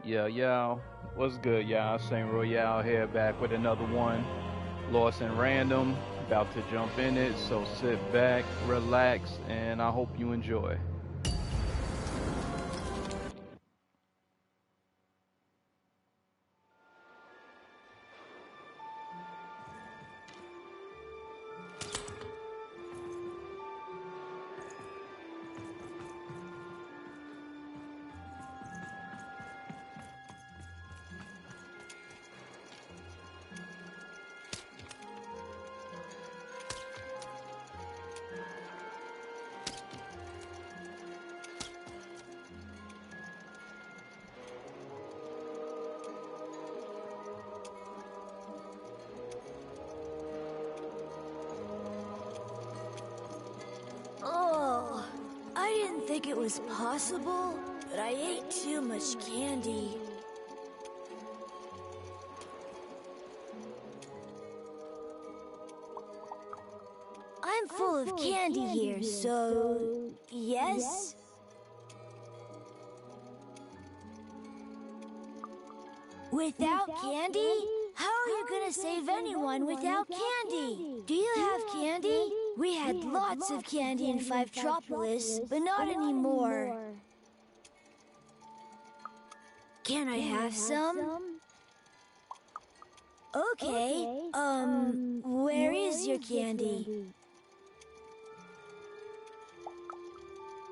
Yeah, what's good, y'all? Saint Royale here, back with another one. Lost in Random, about to jump in it, so sit back, relax, and I hope you enjoy. Oh, I didn't think it was possible, but I ate too much candy. I'm full of candy here, so... yes? Without candy? How are you gonna save anyone without candy? Do you have candy? We had lots of candy in Fivetropolis, but not anymore. Can I have some? Okay, where is your candy?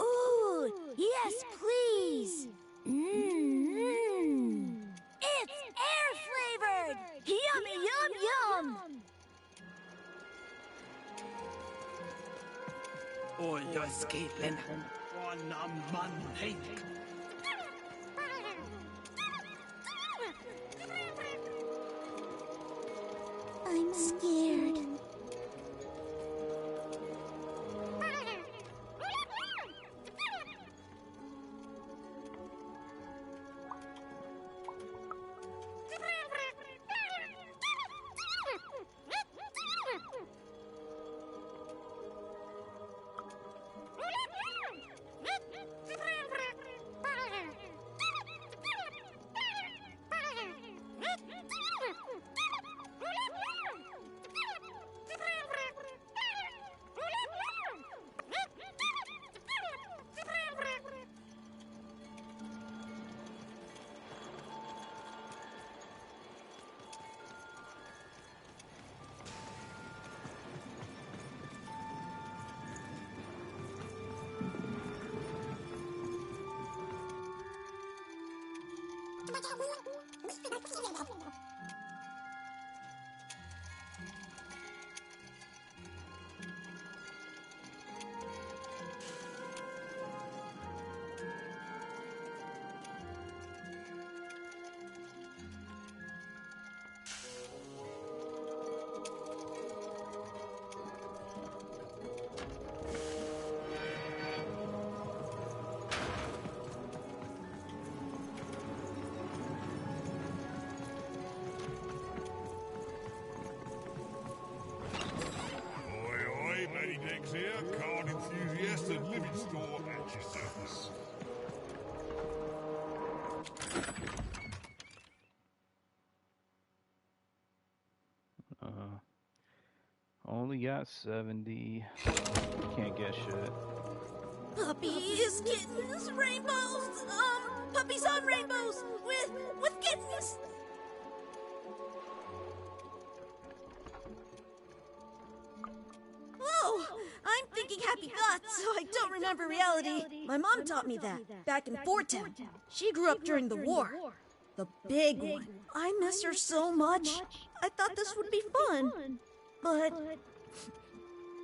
Ooh, yes, please! Mmm! It's air-flavored! Yummy, yum, yum! Oj, jag är skiten. Åh, man, hej. I'm scared. Here, card enthusiast and living store at your service. Only got 70. Can't get shit. Puppies, kittens, rainbows, puppies on rainbows with kittens. Whoa, I'm thinking happy thoughts, so I don't remember reality. My mom taught me that back in Fourtown. She grew up during the war. The big one. I miss her so much. I thought this would be fun. But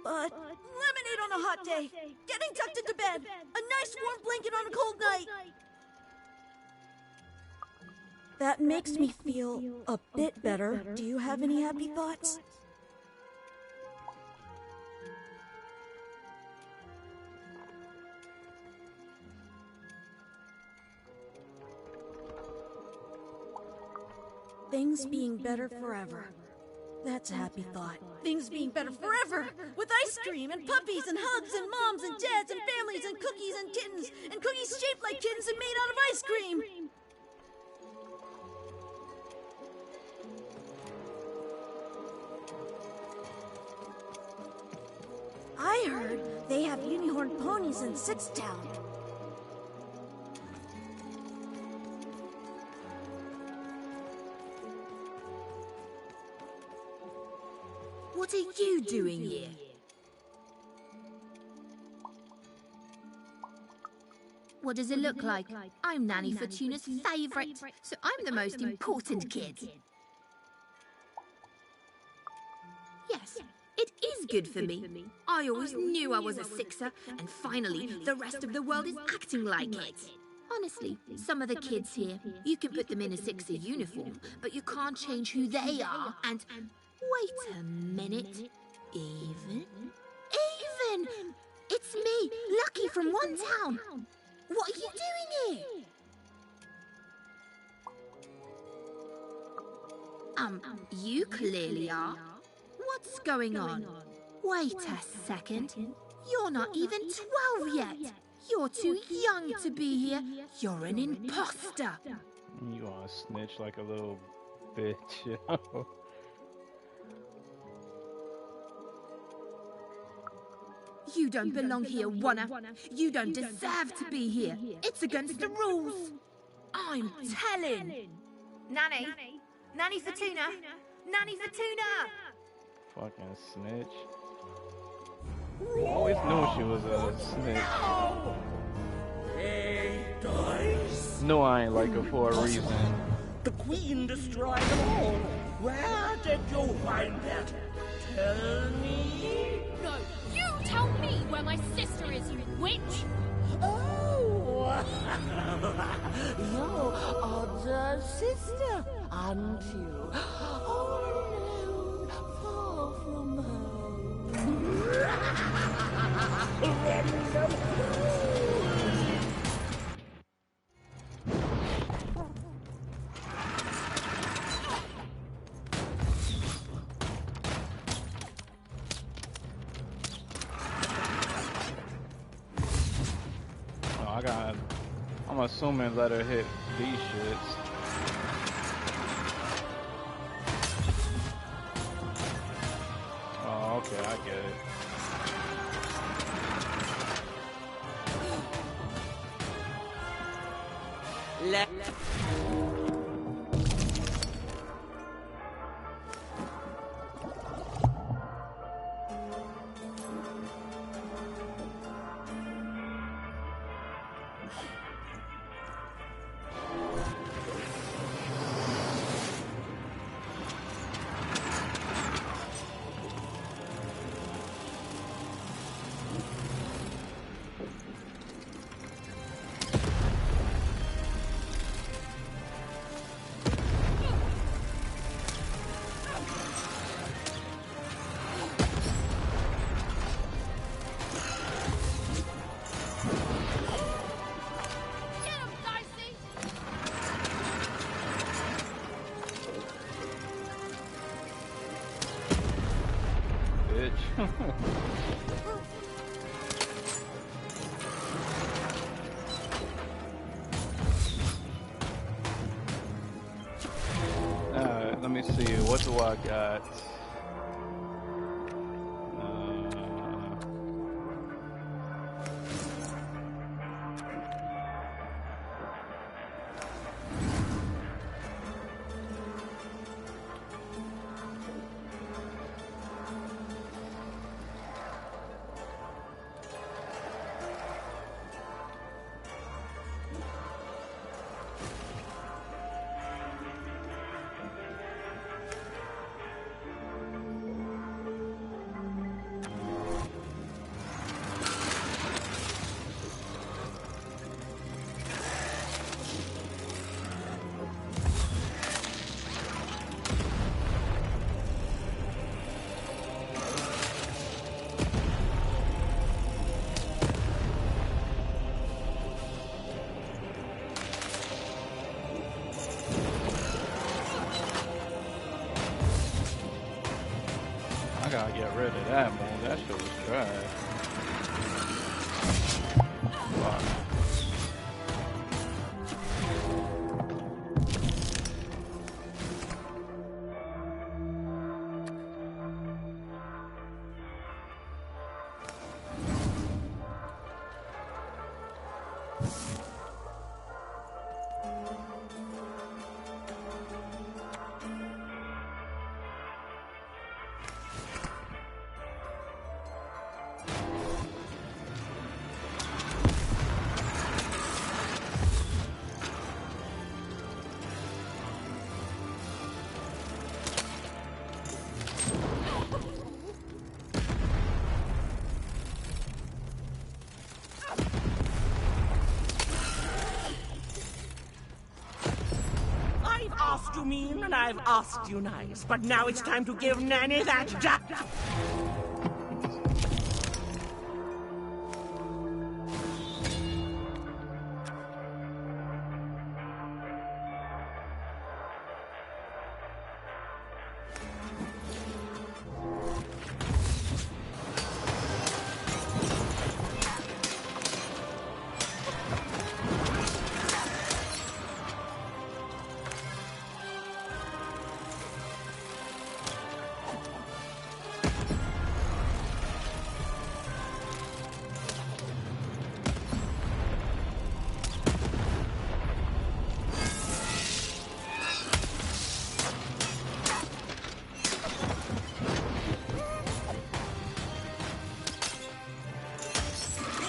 lemonade on a hot day, getting tucked into bed, a nice warm blanket on a cold night. That makes me feel a bit better. Do you have any happy thoughts? Things being better forever. That's a happy thought. Things being better forever! With ice cream and puppies and hugs and moms and dads and families and cookies and kittens and cookies shaped like kittens and made out of ice cream! I heard they have unicorn ponies in Sixtown. What are you doing here? What does it look like? I'm Nanny Fortuna's favourite, so I'm the most important kid. Yes, it is good for me. I always knew I was a sixer, and finally, the rest of the world is acting like it. Honestly, some of the kids here, you can put them in a sixer uniform, but you can't change who they are. And wait a minute. Even? It's me, Lucky from One Town. What are you doing here? You clearly are. What's going on? Wait a second. You're not even 12 yet. You're too young to be here. You're an imposter. You are a snitch like a little bitch. You don't belong here, Wanna. You don't deserve to be here. It's against the rules. I'm telling. Nanny. Nanny Fortuna. Nanny Fortuna. Fucking snitch. I always knew she was a snitch. Hey, dice. No, I ain't like her for a reason. The Queen destroyed them all. Where did you find that? Tell me. No, you tell me where my sister is, you witch! Oh, your other sister, aren't you? All alone, far from home. Random I'm assuming let her hit these shits. Oh, okay, I get it. Alright, let me see. What do I got? I gotta get rid of that, man. That shit was trash. Fuck. you mean, and I've asked you nice. But now it's time to give Nanny that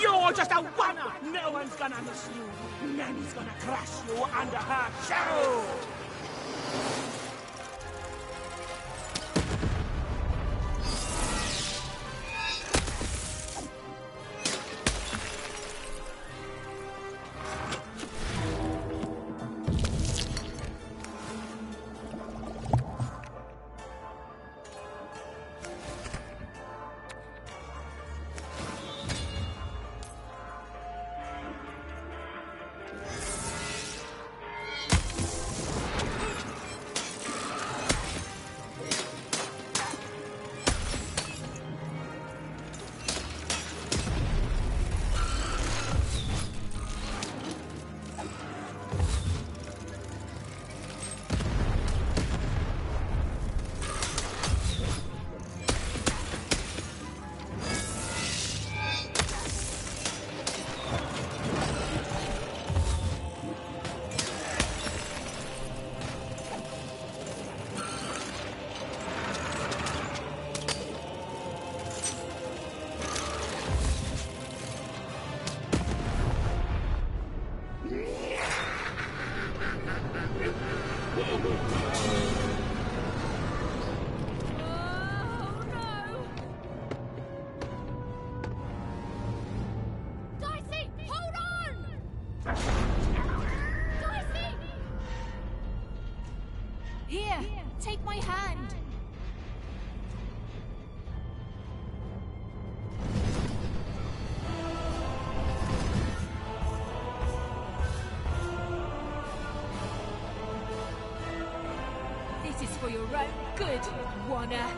You're just a one-up. No one's gonna miss you. Nanny's gonna crush you under her shadow. Here, take my hand. This is for your own good, Warner.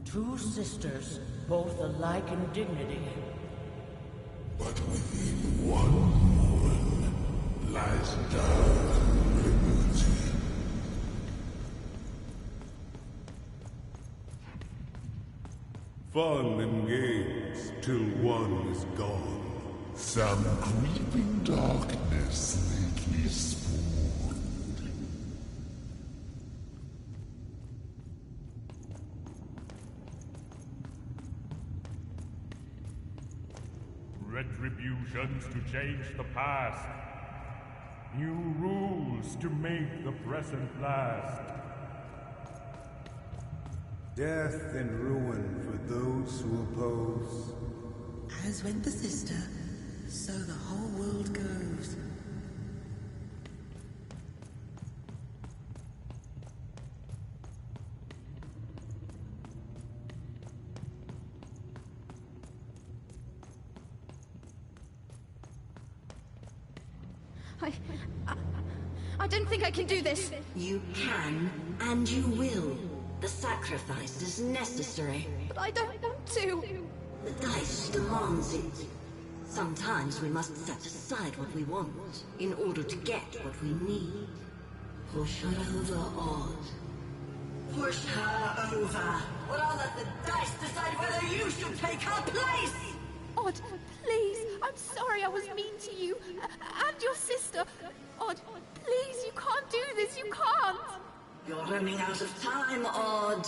Two sisters, both alike in dignity. But within one woman lies dark liberty. Fun and games till one is gone. Some creeping darkness lately spawned. Retributions to change the past. New rules to make the present last. Death and ruin for those who oppose. As went the sister, so the whole world goes. I don't think I can do this. You can, and you will. The sacrifice is necessary. But I don't want to. The dice demands it. Sometimes we must set aside what we want in order to get what we need. Push her over, Odd. Push her over, or I'll let the dice decide whether you should take her place! Odd, please. I'm sorry I was mean to you. And your sister. Odd, please, you can't do this. You can't. You're running out of time, Odd.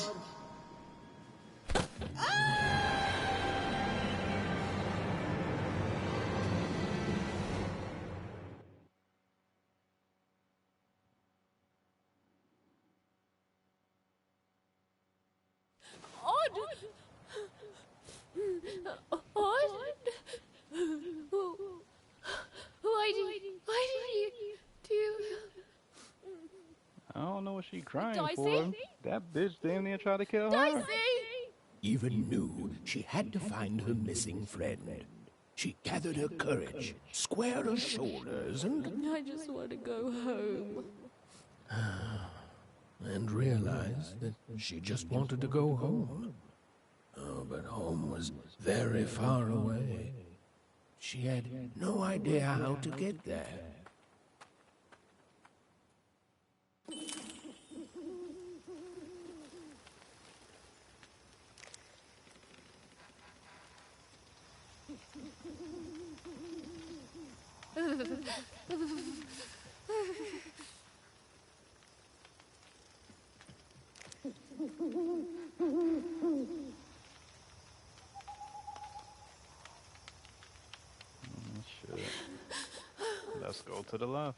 Why did you do... I don't know what she crying Dicey? for. That bitch damn near tried to kill her. Dicey! Even knew she had to find her missing friend. She gathered her courage, squared her shoulders, and I just want to go home. and realized that she just wanted to go home. Oh, but home was very far away. She had no idea how to get there. Shit. Let's go to the left.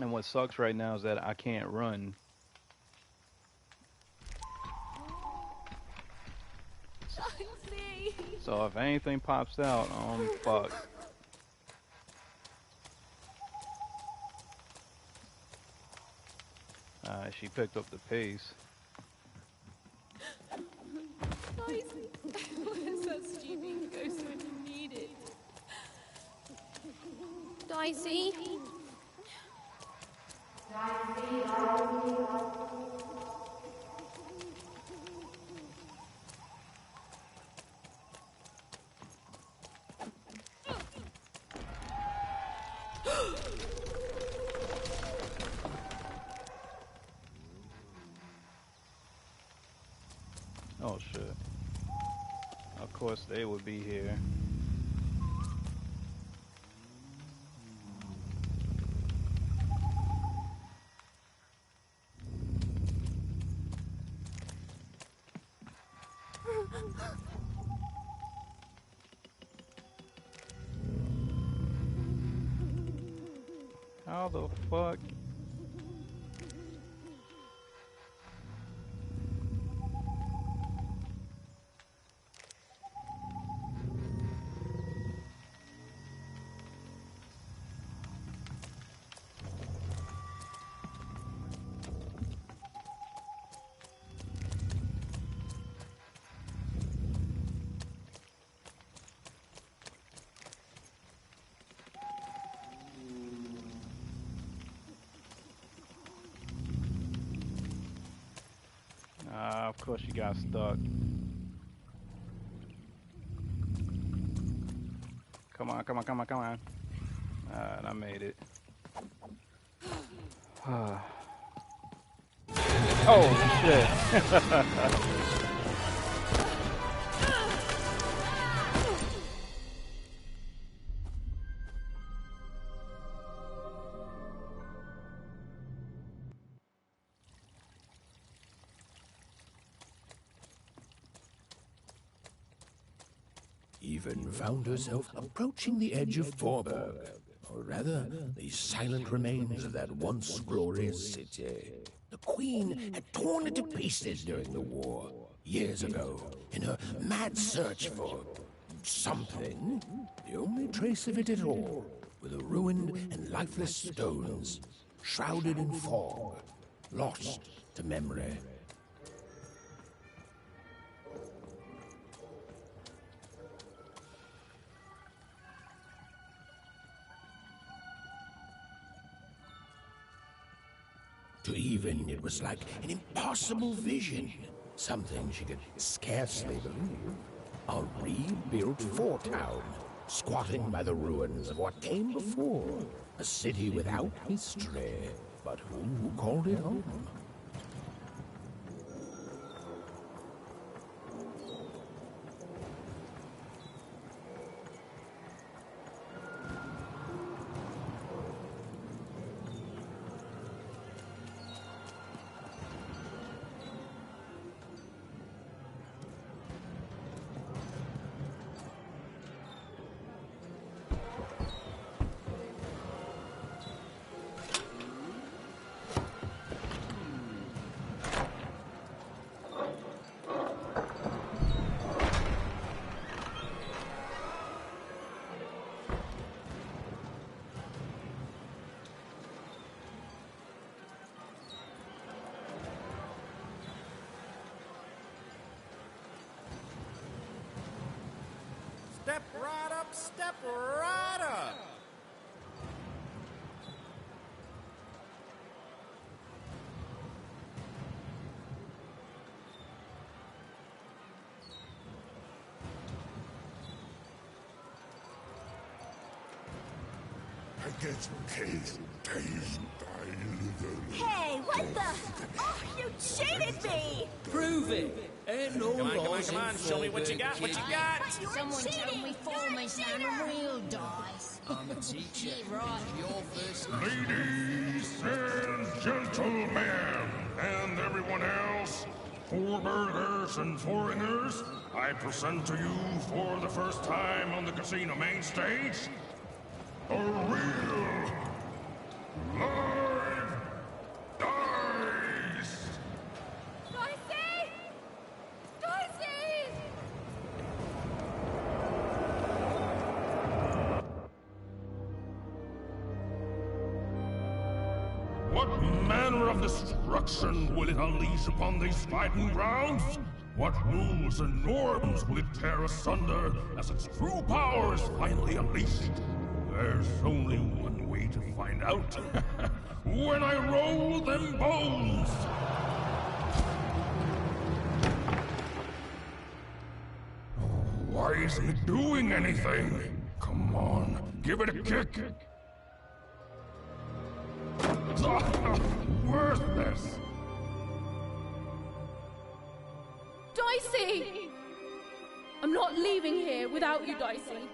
And what sucks right now is that I can't run. So if anything pops out, I'm fucked. She picked up the pace. Dicey, where's that stupid ghost when you need it? Dicey? Oh shit. Of course they would be here. How the fuck? Of course you got stuck. Come on, come on, come on, come on. And I made it. Oh shit. Even found herself approaching the edge of Forberg, or rather, the silent remains of that once glorious city. The Queen had torn it to pieces during the war, years ago, in her mad search for something. The only trace of it at all were the ruined and lifeless stones, shrouded in fog, lost to memory. To To Even, it was like an impossible vision. Something she could scarcely believe. A rebuilt Fourtown, squatting by the ruins of what came before. A city without history, but who called it home? Step right up, step right up! I get case, Hey, what the? Oh, you cheated me! Prove it! Ain't no laws Come on, show me what you got, what you got! Someone tell me Foreman's not a real dice. I'm a teacher. Yeah, right. Your first Ladies and gentlemen, and everyone else, foreburgers and foreigners, I present to you for the first time on the casino main stage, a real live dice! Dicey! Dicey! What manner of destruction will it unleash upon these fighting grounds? What rules and norms will it tear asunder as its true power is finally unleashed? There's only one way to find out. When I roll them bones! Why isn't it doing anything? Come on, give it a kick! Worthless! Dicey! I'm not leaving here without you, Dicey.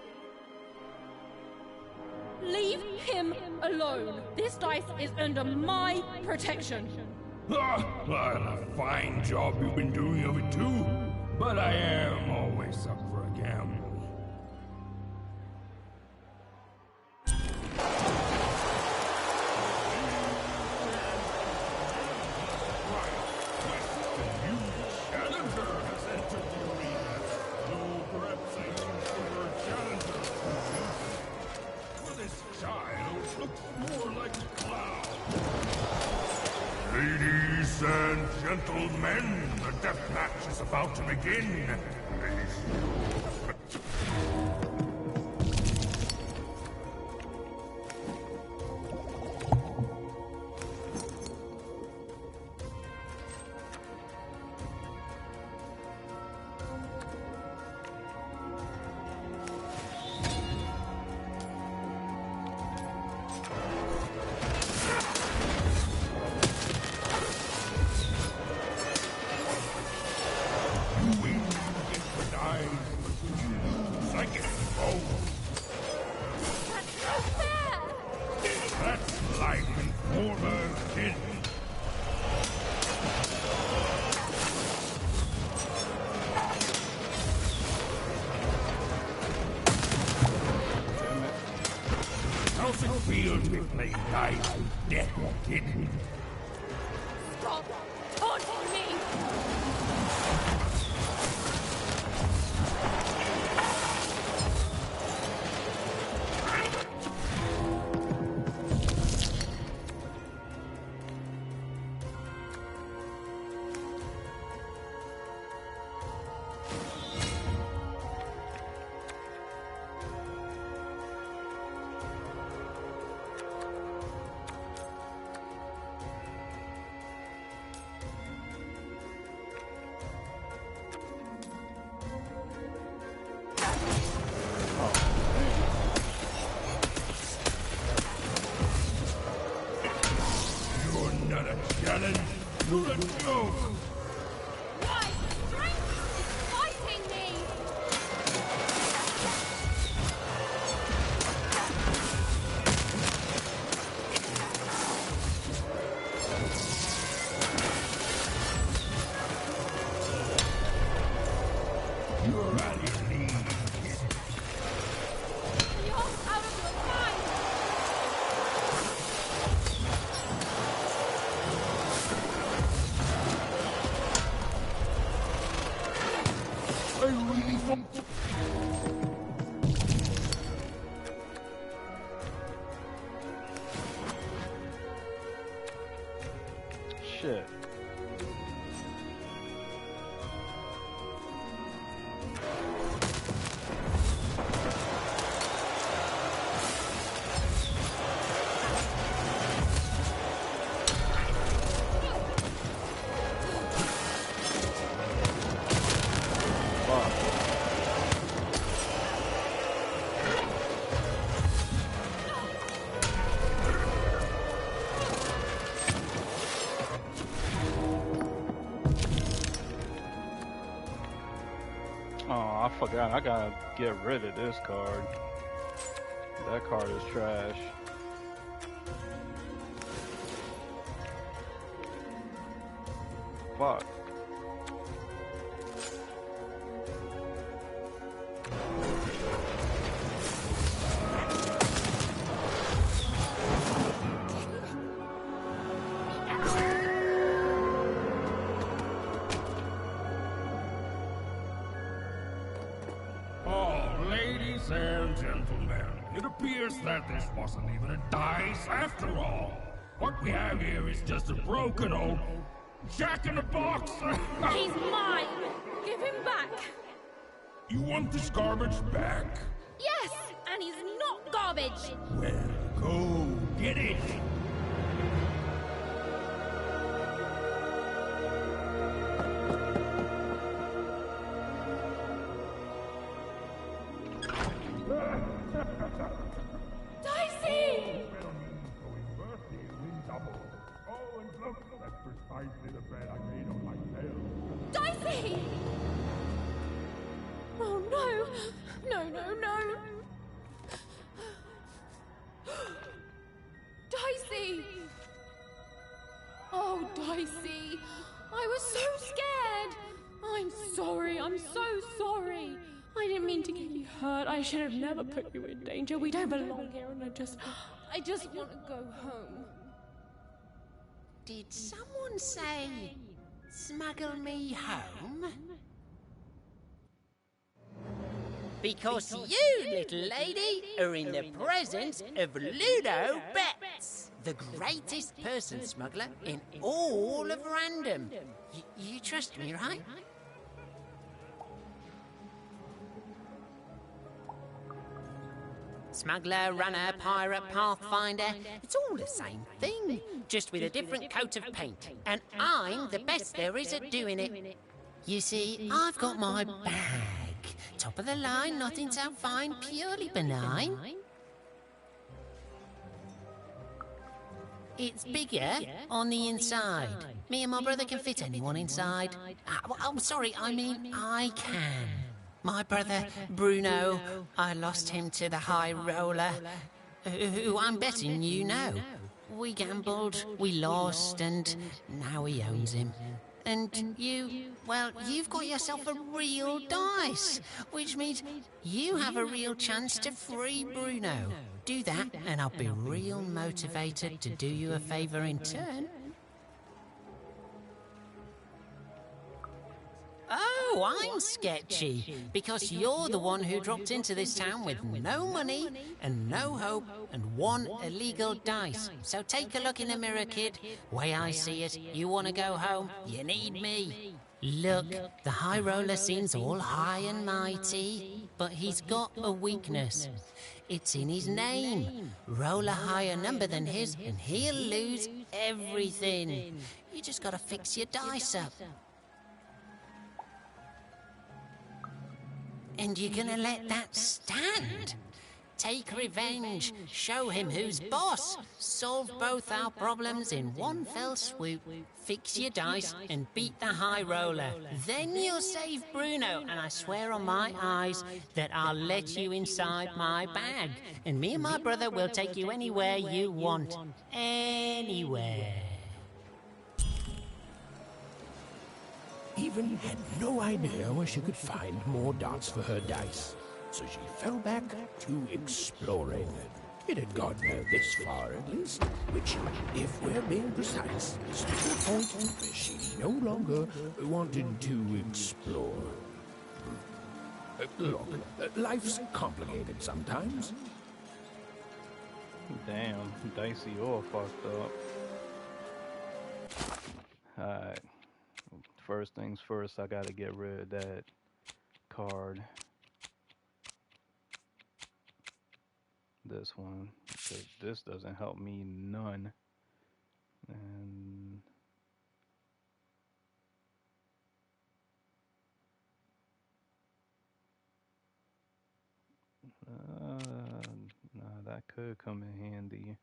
Leave him alone. This dice is under my protection. Well, a fine job you've been doing of it too. But I am always up for a gamble. Ladies and gentlemen, the death match is about to begin. How's it feel to be playing dice with death, kid? Stop taunting me! You're at your knees. You're out of your mind! I really thought... Shit. Oh, I forgot. I gotta get rid of this card. That card is trash. Fuck. Oh, ladies and gentlemen, it appears that this wasn't even a dice after all. What we have here is just a broken old jack-in-the-box. He's mine! Give him back! You want this garbage back? Yes! And he's not garbage! Well, go get it. Dicey! Oh, and look, that's precisely the bed I made on myself. Dicey! Oh no! No, no, no! Dicey! Oh, Dicey! I was so scared! I'm sorry, I'm so sorry! I didn't mean to get you hurt. I should have never put you in danger. We don't belong here, and I just want to go home. Did someone say, smuggle me home? Because you, little lady, are in the presence of Ludo Betts, the greatest person smuggler in all of Random. You trust me, right? Smuggler, runner, pirate, pathfinder, it's all the same thing, just with a different coat of paint. And I'm the best there is at doing it. You see, I've got my bag. Top of the line, nothing so fine, purely benign. It's bigger on the inside. Me and my brother can fit anyone inside. Oh, sorry, I mean I can. My brother, Bruno, I lost him to the High Roller, who I'm betting you know. We gambled, we lost, and now he owns him. And you, well, you've got yourself a real dice, which means you have a real chance to free Bruno. Do that, and I'll be real motivated to do you a favour in turn. Oh, I'm sketchy, because you're the one who dropped into this town with no money and no hope and one illegal dice. So take a look in the mirror, kid. Way I see it, you want to go home, you need me. Look, the High Roller seems all high and mighty, but he's got a weakness. It's in his name. Roll a higher number than his and he'll lose everything. You just gotta fix your dice up. And you're gonna let that stand? Take revenge, show him who's boss, solve both our problems in one fell swoop, fix your dice and beat the High Roller. Then you'll save Bruno, and I swear on my eyes that I'll let you inside my bag, and me and my brother will take you anywhere you want. Anywhere. He Raven had no idea where she could find more dots for her dice, so she fell back to exploring. It had gotten her this far, at least, which, if we're being precise, is to the point where she no longer wanted to explore. Look, life's complicated sometimes. Damn, Dicey all fucked up. Alright. First things first, I gotta get rid of that card. This one. Because this doesn't help me none. And nah, that could come in handy.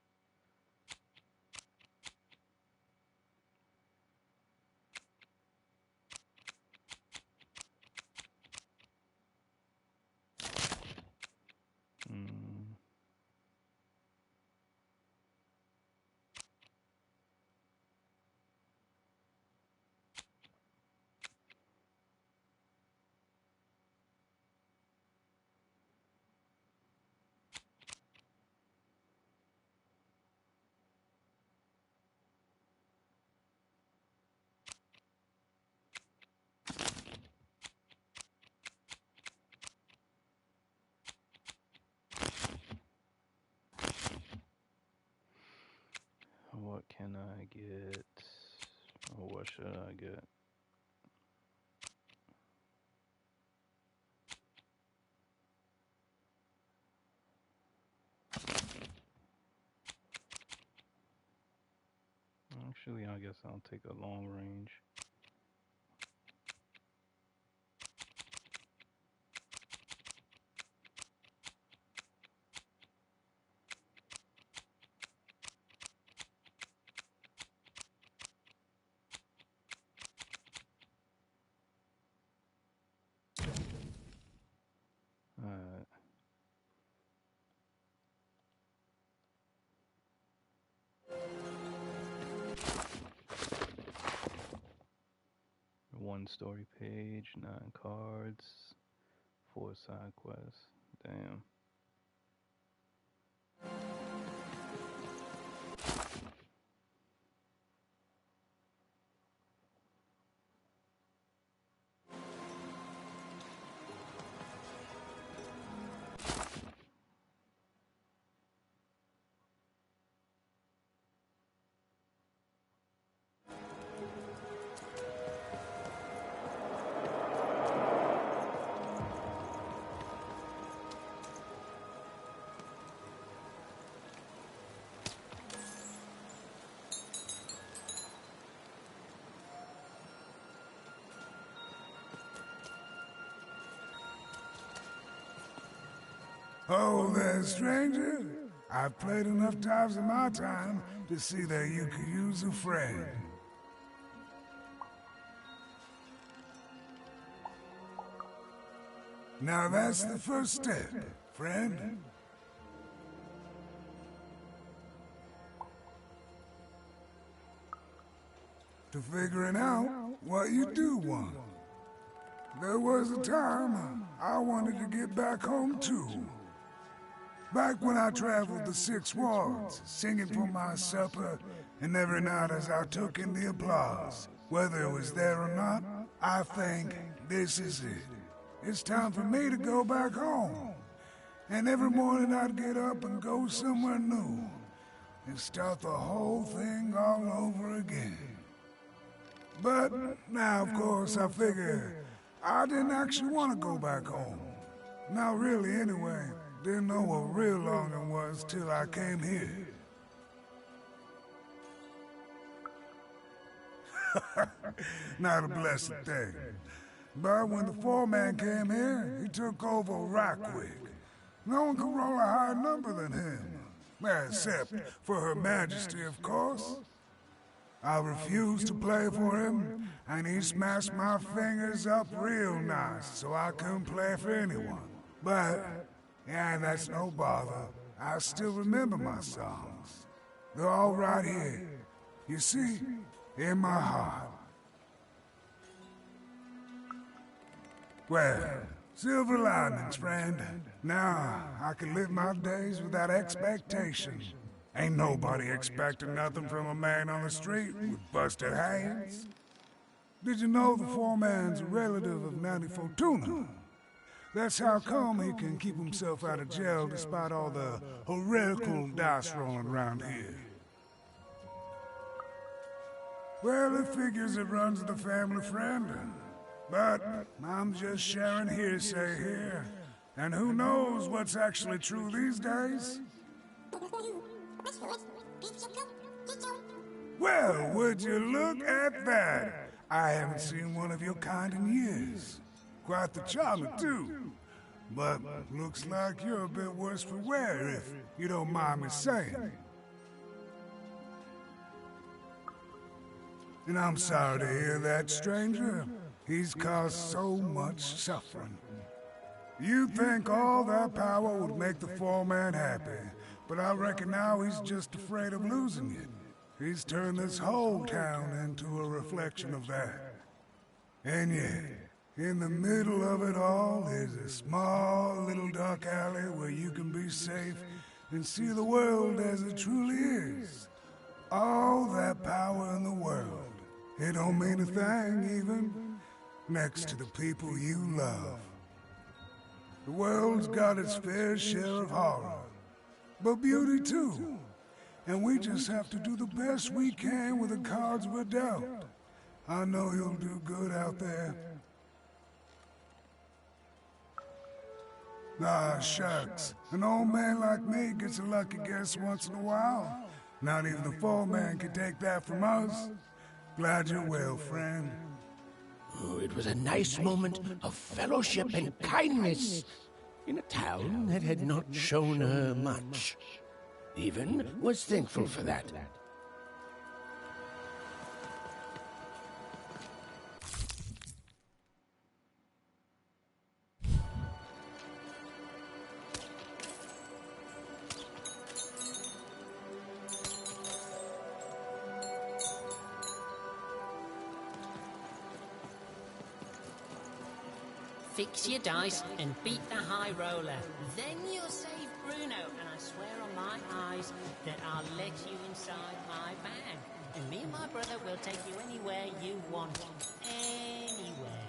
What can I get? Or what should I get? Actually, I guess I'll take a long range. One story page, 9 cards, 4 side quests. Damn. Oh, there, stranger. I've played enough times in my time to see that you could use a friend. Now that's the first step, friend. To figuring out what you do want. There was a time I wanted to get back home too. Back when I traveled the 6 wards, singing for my supper, and every night as I took in the applause, whether it was there or not, I think this is it. It's time for me to go back home. And every morning I'd get up and go somewhere new, and start the whole thing all over again. But now, of course, I figure I didn't actually want to go back home. Not really, anyway. Didn't know what real longing was till I came here. Not a blessed thing. But when the foreman came here, he took over right quick. No one could roll a higher number than him. Except for Her Majesty, of course. I refused to play for him, and he smashed my fingers up real nice so I couldn't play for anyone. But, yeah, that's no bother. I still remember my songs. They're all right here. You see, in my heart. Well, silver linings, friend. Now, I can live my days without expectation. Ain't nobody expecting nothing from a man on the street with busted hands. Did you know the foreman's a relative of Nanny Fortuna? That's how come he can keep himself out of jail despite all the heretical dice rolling around here. Well, it figures it runs the family, friend. But I'm just sharing hearsay here. And who knows what's actually true these days? Well, would you look at that? I haven't seen one of your kind in years. Quite the charmer, too. But looks like you're a bit worse for wear, if you don't mind me saying. And I'm sorry to hear that, stranger. He's caused so much suffering. You'd think all that power would make the foreman happy, but I reckon now he's just afraid of losing it. He's turned this whole town into a reflection of that. And yet, in the middle of it all is a small little dark alley where you can be safe and see the world as it truly is. All that power in the world. It don't mean a thing, even, next to the people you love. The world's got its fair share of horror, but beauty too. And we just have to do the best we can with the cards we're dealt. I know you'll do good out there. Ah, shucks. An old man like me gets a lucky guess once in a while. Not even the foreman can take that from us. Glad you're well, friend. Oh, it was a nice moment of fellowship and kindness in a town that had not shown her much. Even was thankful for that. Fix your dice and beat the high roller. Then you'll save Bruno, and I swear on my eyes that I'll let you inside my bag. And me and my brother will take you anywhere you want. Anywhere.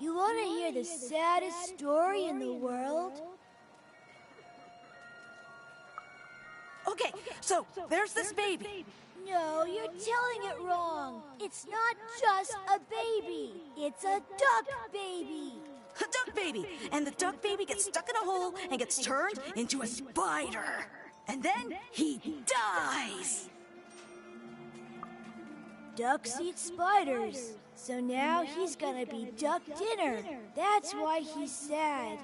You want to hear the saddest story in the world? Okay, so there's this baby. No, you're telling it wrong. It's not just a baby. It's a duck baby. A duck baby. And the duck baby gets stuck in a hole and gets turned into a spider. And then he dies. Ducks eat spiders. So now he's gonna be duck dinner. That's why he's sad.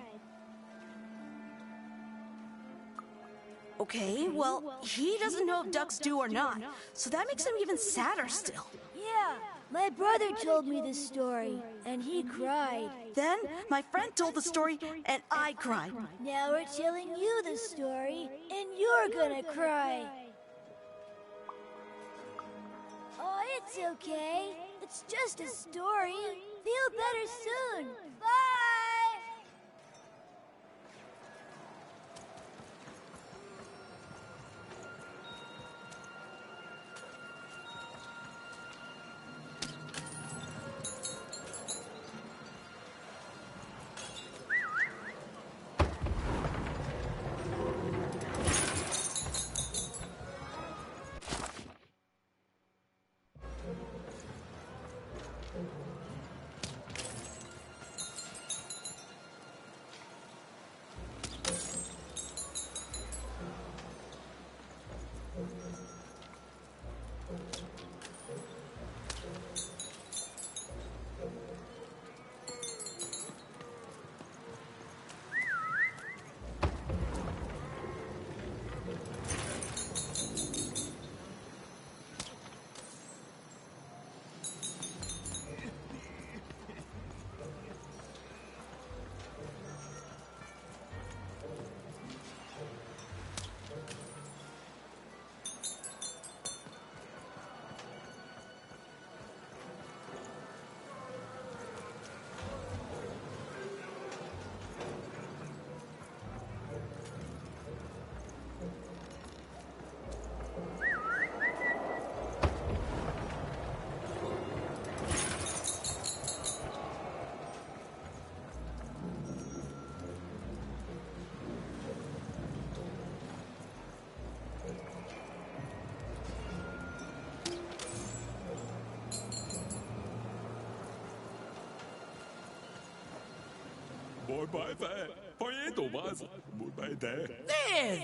Okay, well, he doesn't know if ducks do or not, so that makes him even sadder still. Yeah, my brother told me this story, and he cried. Then my friend told the story, and I cried. Now we're telling you the story, and you're gonna cry. Oh, it's okay. It's just a story. Feel better soon. Bye!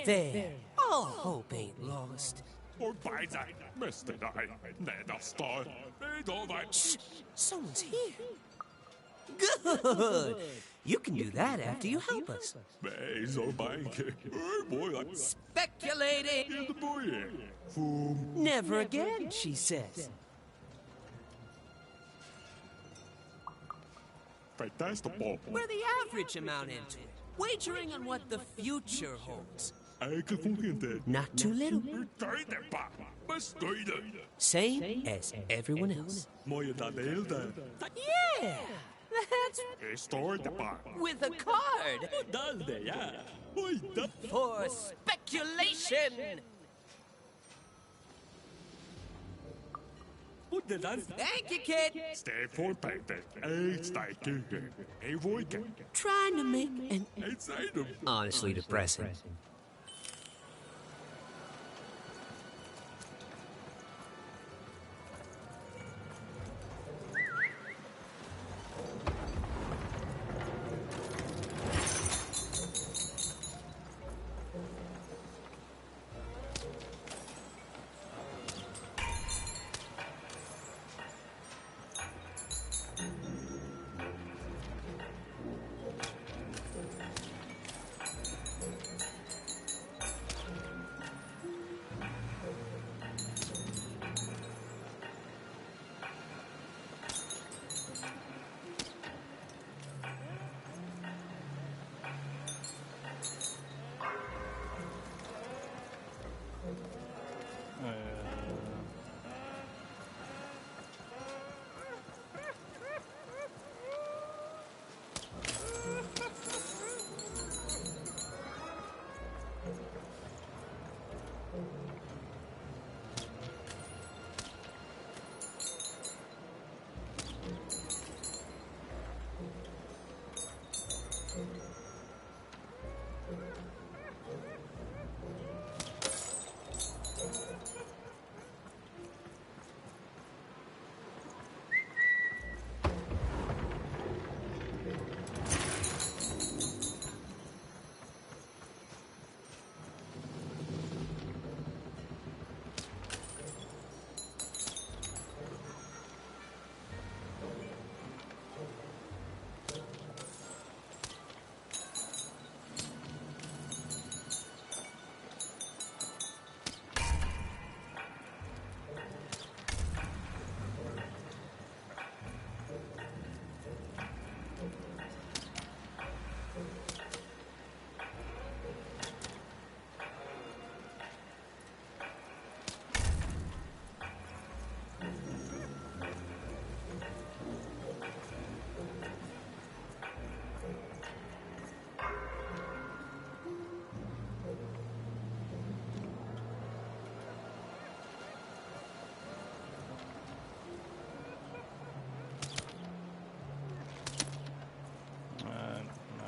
There. All hope ain't lost. Shh! Someone's here. Good. You can do that after you help us. Speculating. Never again, she says. We're the average amount into it, wagering on what the future holds. Not too little. Same as everyone else. Yeah! That's with a card. For speculation. Thank you, kid. Trying to make an honestly depressing.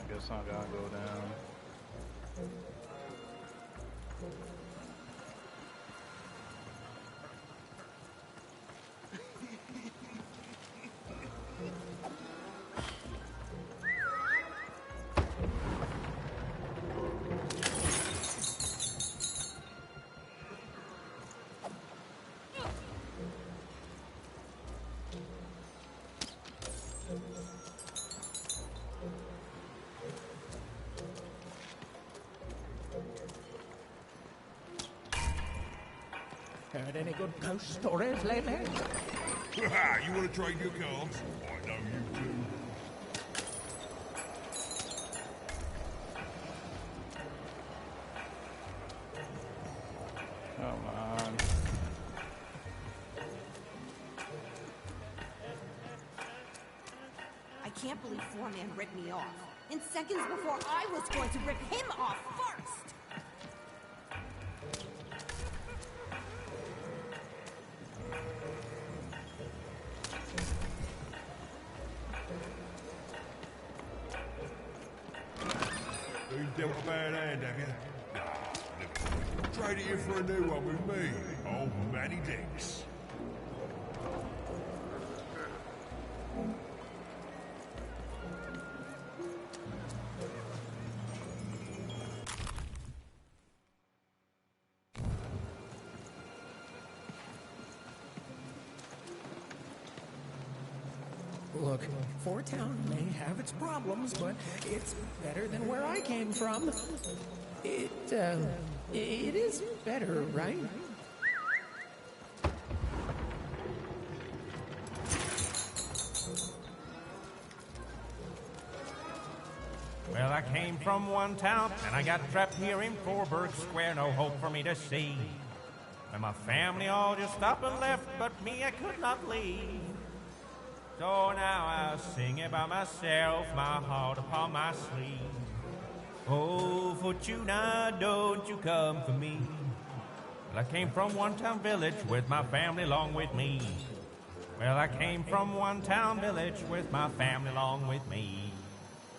Guess I gotta go down. Heard any good ghost stories lately? You want to trade your cards? I know you do. Come on. I can't believe Foreman ripped me off. In seconds before I was going to rip him off first! You've dealt a bad hand, have you? Nah, never. Trade it in for a new one with me, old Manny Dix. Look, Fourtown may have its problems, but it's better than where I came from. It is better, right? Well, I came from one town, and I got trapped here in Forberg Square, no hope for me to see. And my family all just up and left, but me I could not leave. So now I sing it by myself, my heart upon my sleeve. Oh, Fortuna, don't you come for me. Well, I came from one town village with my family along with me. Well, I came from one town village with my family along with me.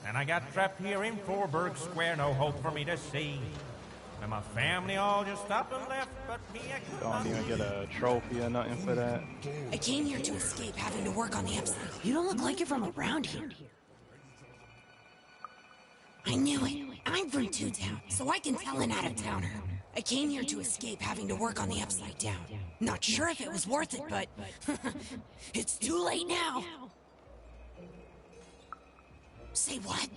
And I got trapped here in Forberg Square, no hope for me to see. And my family all just up and left, but me I could Don't even get a trophy or nothing for that. I came here to escape having to work on the upside. You don't look like you're from around here. I knew it. I'm from Two-Town, so I can tell an out-of-towner. I came here to escape having to work on the upside down. Not sure if it was worth it, but it's too late now. Say what?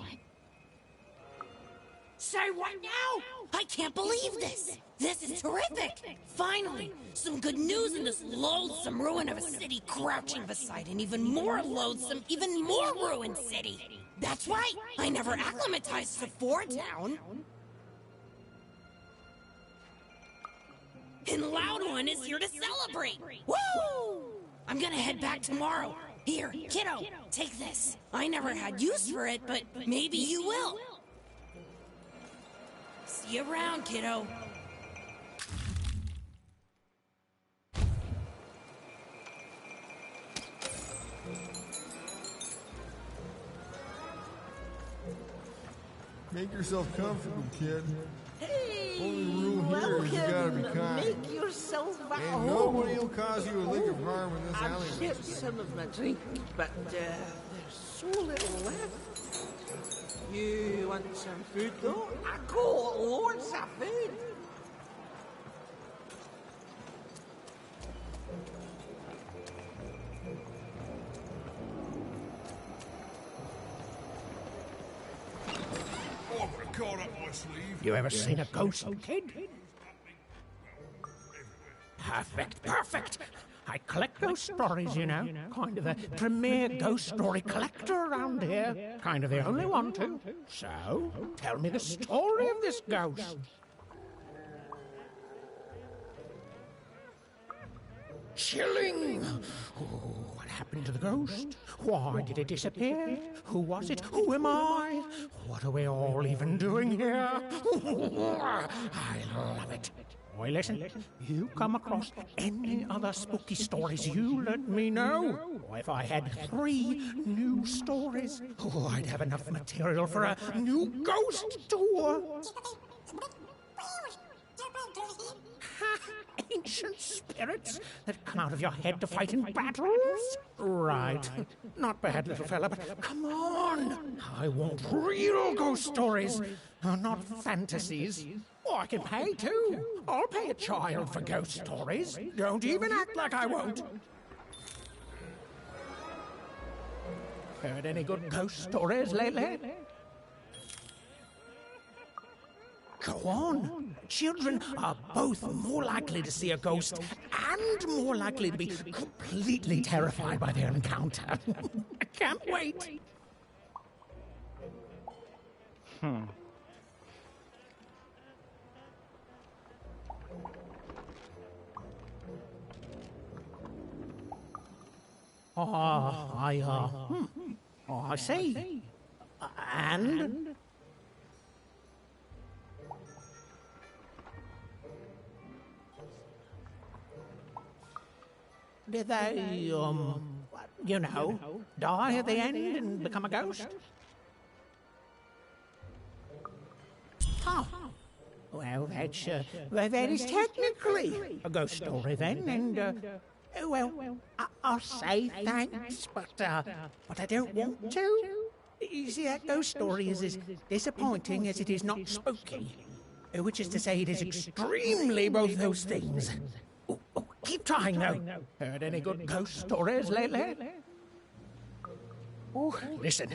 Say what now? I can't believe this! This is terrific! Finally, some good news in this loathsome ruin of a city crouching beside an even more loathsome, even more ruined city. That's right, I never acclimatized to Fourtown. And Loud One is here to celebrate! Woo! I'm gonna head back tomorrow. Here, kiddo, take this. I never had use for it, but maybe you will. See you around, kiddo. Make yourself comfortable, kid. Hey, only rule here is you gotta be kind. Make yourself at And home. nobody will cause you a lick of harm in this I've alley. shipped some of my drink, but there's so little left. You want some food, though? I got loads of food. You ever seen a ghost, kid? Perfect, perfect. I collect ghost stories, you know. Kind of the premier ghost story collector around here. Kind of the only one to. So, tell me the story of this ghost. Chilling! Oh, what happened to the ghost? Why did it disappear? Who was it? Who am I? What are we all even doing here? I love it. Boy, listen, you come across any other spooky stories, you let me know. If I had 3 new stories, I'd have enough material for a new ghost tour. Ancient spirits that come out of your head to fight in battles? Right. Not bad, little fella, but come on. I want real ghost stories, not fantasies. Oh, I can pay, too. I'll pay a child for ghost stories. Don't even act like I won't. Heard any good ghost stories lately? Go on. Children are both more likely to see a ghost and more likely to be completely terrified by their encounter. I can't wait. I see. And? Did they, you know, die at the end and become a ghost? Oh. Well, that is technically a ghost story then, and, well, I'll say thanks, but I don't want to. You see, that ghost story is as disappointing as it is not spooky, which is to say it is extremely both those things. Keep trying, though. Heard any good ghost stories lately? Listen,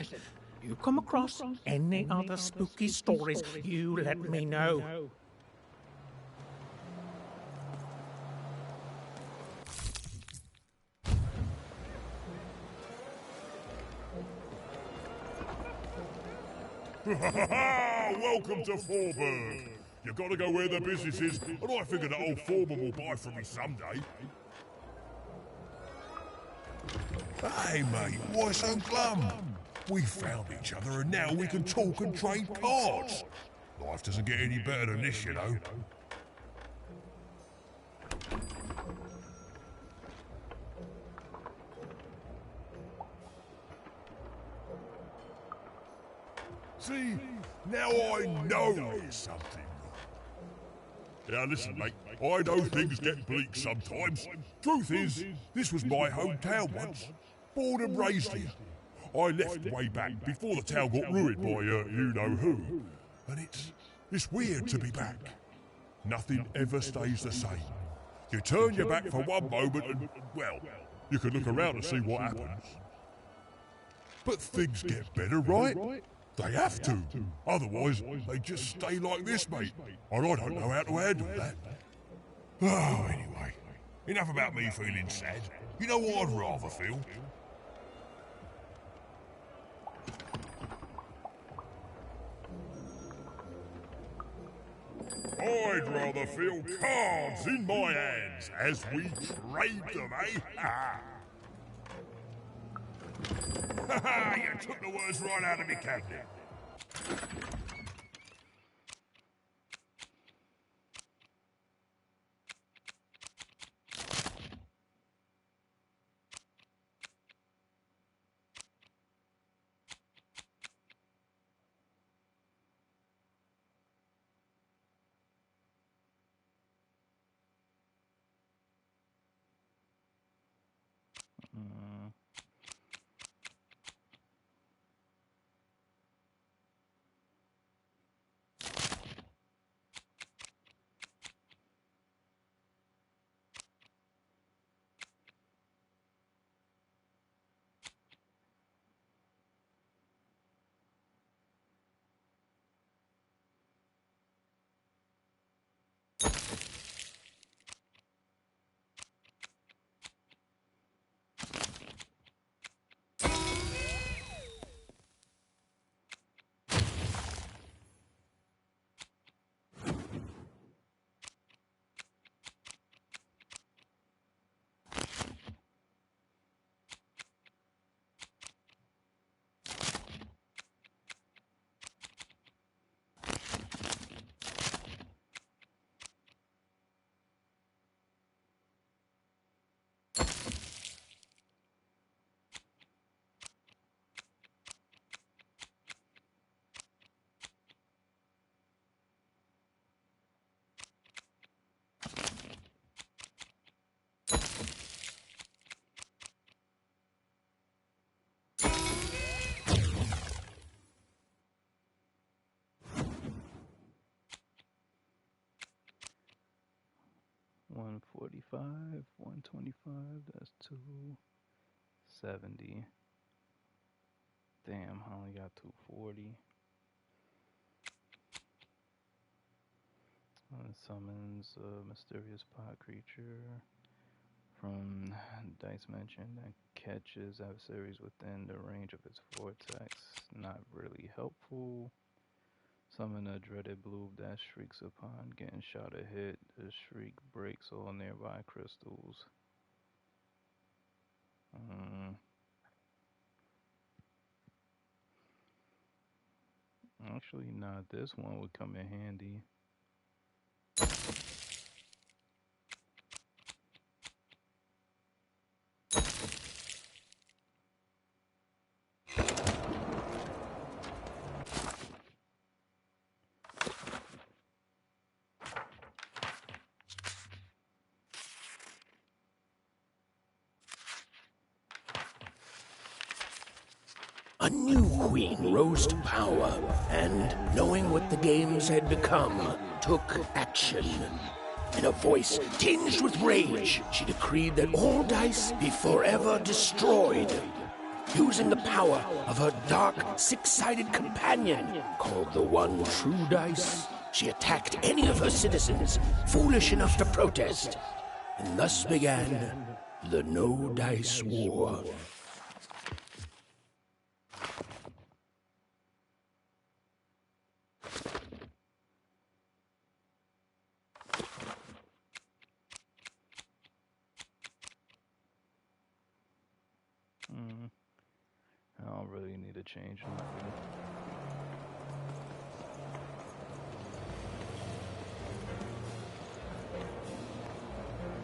you come across any other spooky stories, you let me know. Welcome to Forberg. You gotta go where the business is, and I figure that old foreman will buy from me someday. Hey, mate, why so glum? We found each other and now we can talk and trade cards. Life doesn't get any better than this, you know. See, now I know there's something. Now listen, mate, I know things get bleak sometimes. Truth is, this was my hometown once. Born and raised here. I left way back before the town got ruined by you-know-who. And it's weird to be back. Nothing ever stays the same. You turn your back for one moment and, well, you can look around and see what happens. But things get better, right? They have to. Otherwise, they just stay like this, mate. And I don't know how to handle that. Oh, anyway. Enough about me feeling sad. You know what I'd rather feel? I'd rather feel cards in my hands as we trade them, eh? Ha ha! You took the words right out of me, Captain. $145, $125, that's $270. Damn, I only got $240. Summons a mysterious pot creature from Dice Mansion that catches adversaries within the range of its vortex. Not really helpful. Summon a dreaded blue that shrieks upon getting shot or hit. The shriek breaks all nearby crystals. Actually, not. This one would come in handy. A new queen rose to power, and, knowing what the games had become, took action. In a voice tinged with rage, she decreed that all dice be forever destroyed. using the power of her dark, six-sided companion called the One True Dice. She attacked any of her citizens foolish enough to protest, and thus began the No Dice War. I don't really need to change nothing.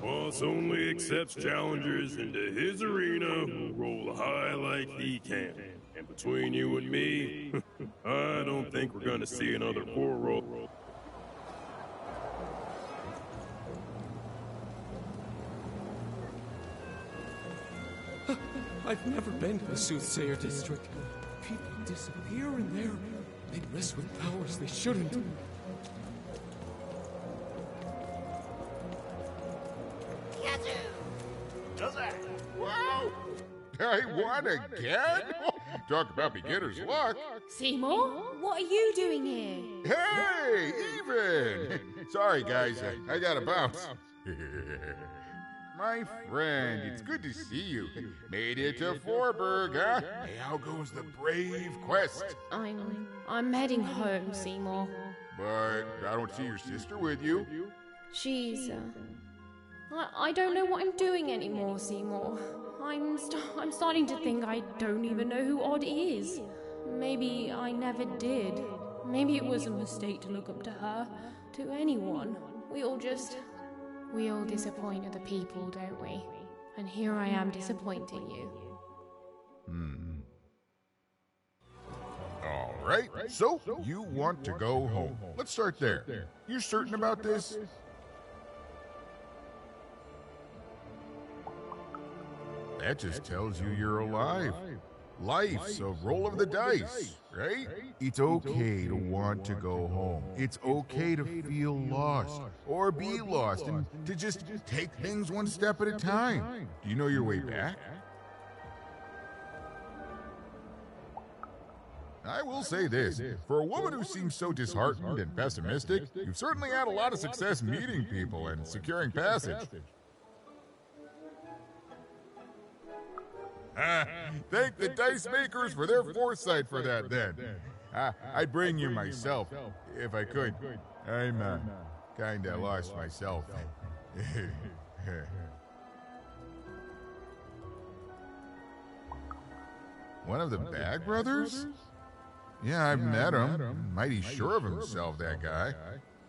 Boss only accepts challengers into his arena who roll high like he can. And between you and me, I don't think we're gonna see another 4-roll. I've never been to the Soothsayer District. People disappear in there. They mess with powers they shouldn't. Does that? Wow! I won again? Talk about beginner's luck. Seymour, what are you doing here? Hey, even! Sorry, guys, I gotta bounce. My friend, it's good to see you. Made it to Forberg, huh? Hey, how goes the brave quest? I'm heading home, Seymour. But I don't see your sister with you. She's, I don't know what I'm doing anymore, Seymour. I'm starting to think I don't even know who Odd is. Maybe I never did. Maybe it was a mistake to look up to her, to anyone. We all disappoint other people, don't we? And here I am disappointing you. All right, so you want to go home. Let's start there. You certain about this? That just tells you you're alive. Life's a roll of the dice, right? It's okay to want to go home. It's okay to feel lost or be lost and to just take things one step at a time. Do you know your way back? I will say this, for a woman who seems so disheartened and pessimistic, you've certainly had a lot of success meeting people and securing passage. Thank the dice makers for their foresight for that, then. I'd bring you myself, if I could. I'm kinda lost myself. One of the Bag Brothers? Yeah, I've met him. Mighty sure of himself, that guy.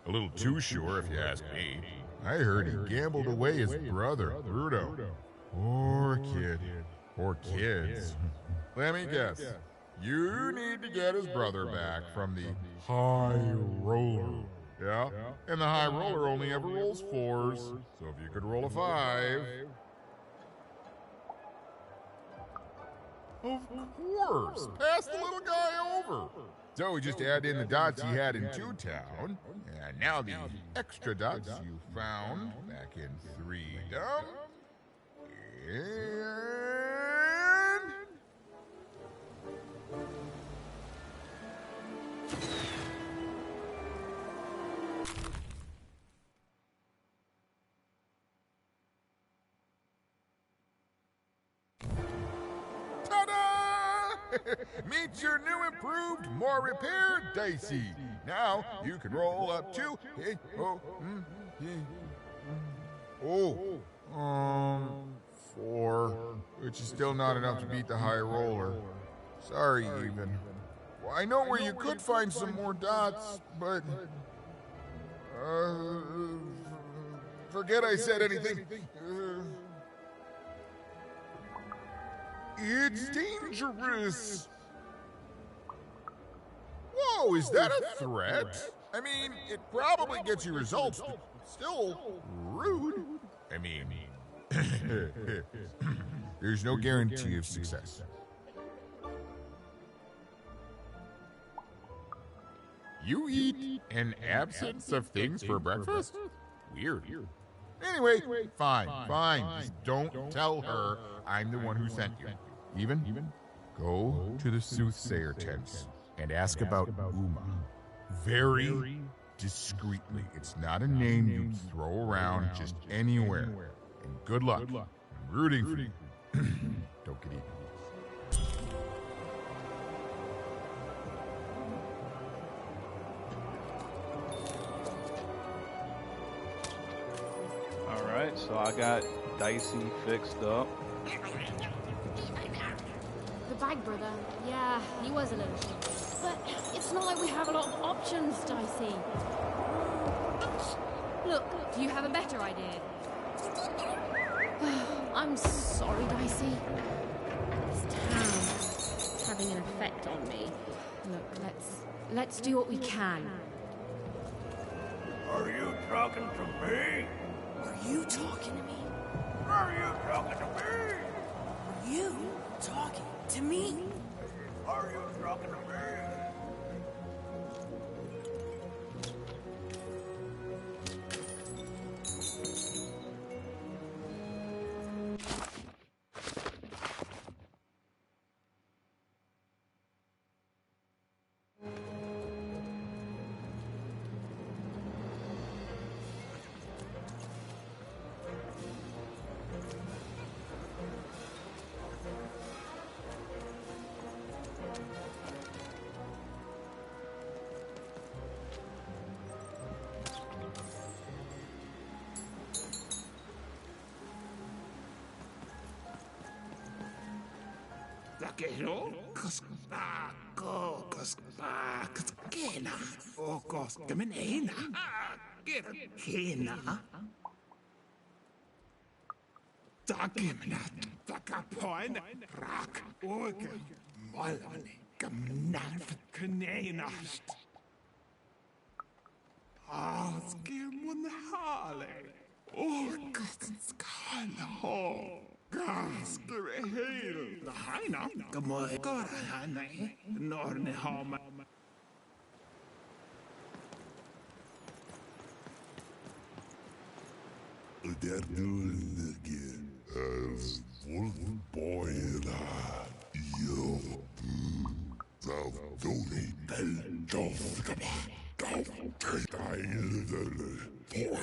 A little too sure, if you ask me. I heard he gambled away his brother, Bruto. Poor kid. Or kids. Let me guess. You need to get his brother back from the High Roller. Yeah? And the High Roller only ever rolls 4s. So if you could roll a 5... Of course! Pass the little guy over! So we just add in the dots he had in 2-Town, and now the extra dots you found back in 3-Dom. And... Meet your new improved, more repaired Dicey. Now you can roll up to 4, which is still not enough to beat the High Roller. Sorry, even. Well, I know where you could find some more dots, but forget I said anything. It's dangerous. Whoa, is that a threat? I mean, it probably gets you results, but still rude. I mean, there's no guarantee of success. You eat an absence of things for breakfast? Weird. Anyway, fine. Just don't tell her I'm the one who sent you. Even? Go to the soothsayer tents and ask about Uma. Very discreetly. It's not a name you'd throw around just anywhere. And good luck. I'm rooting for you. Don't get eaten. Alright, so I got Dicey fixed up. The bag brother, yeah, he was a little shit. But it's not like we have a lot of options, Dicey. Look, do you have a better idea? I'm sorry, Dicey. This town's having an effect on me. Look, let's do what we can. Are you talking to me? Are you talking to me? Are you talking to me? Are you talking to me? Are you talking to me? Takero, Koskako, Koskakena, Focus, Gaminena, get a Kena. Takimna, Takapoin, Rak, Organ, Molon, Gamnan, Kanena. Ah, Skimun Harley. Oh, Skala Hall. Gaskere hel. Haina. Gamoy Gorahane. Norne Hama. Der Dullige als Wolfboyla. Yo. Zavdoni. Del Dof. Dof. Boy.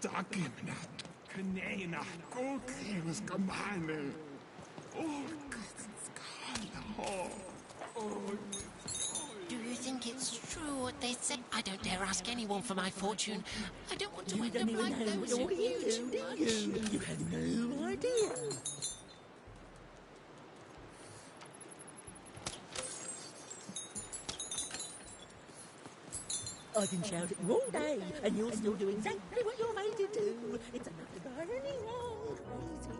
Takimna, Kanena, Goldcreams, Gamane. Oh, Skala Hall. Oh, Do you think it's true what they say? I don't dare ask anyone for my fortune. I don't want to end up like those who knew too much. You had no idea. I can shout at you all day, and you'll still do exactly what you're made to do. It's enough to drive anyone crazy.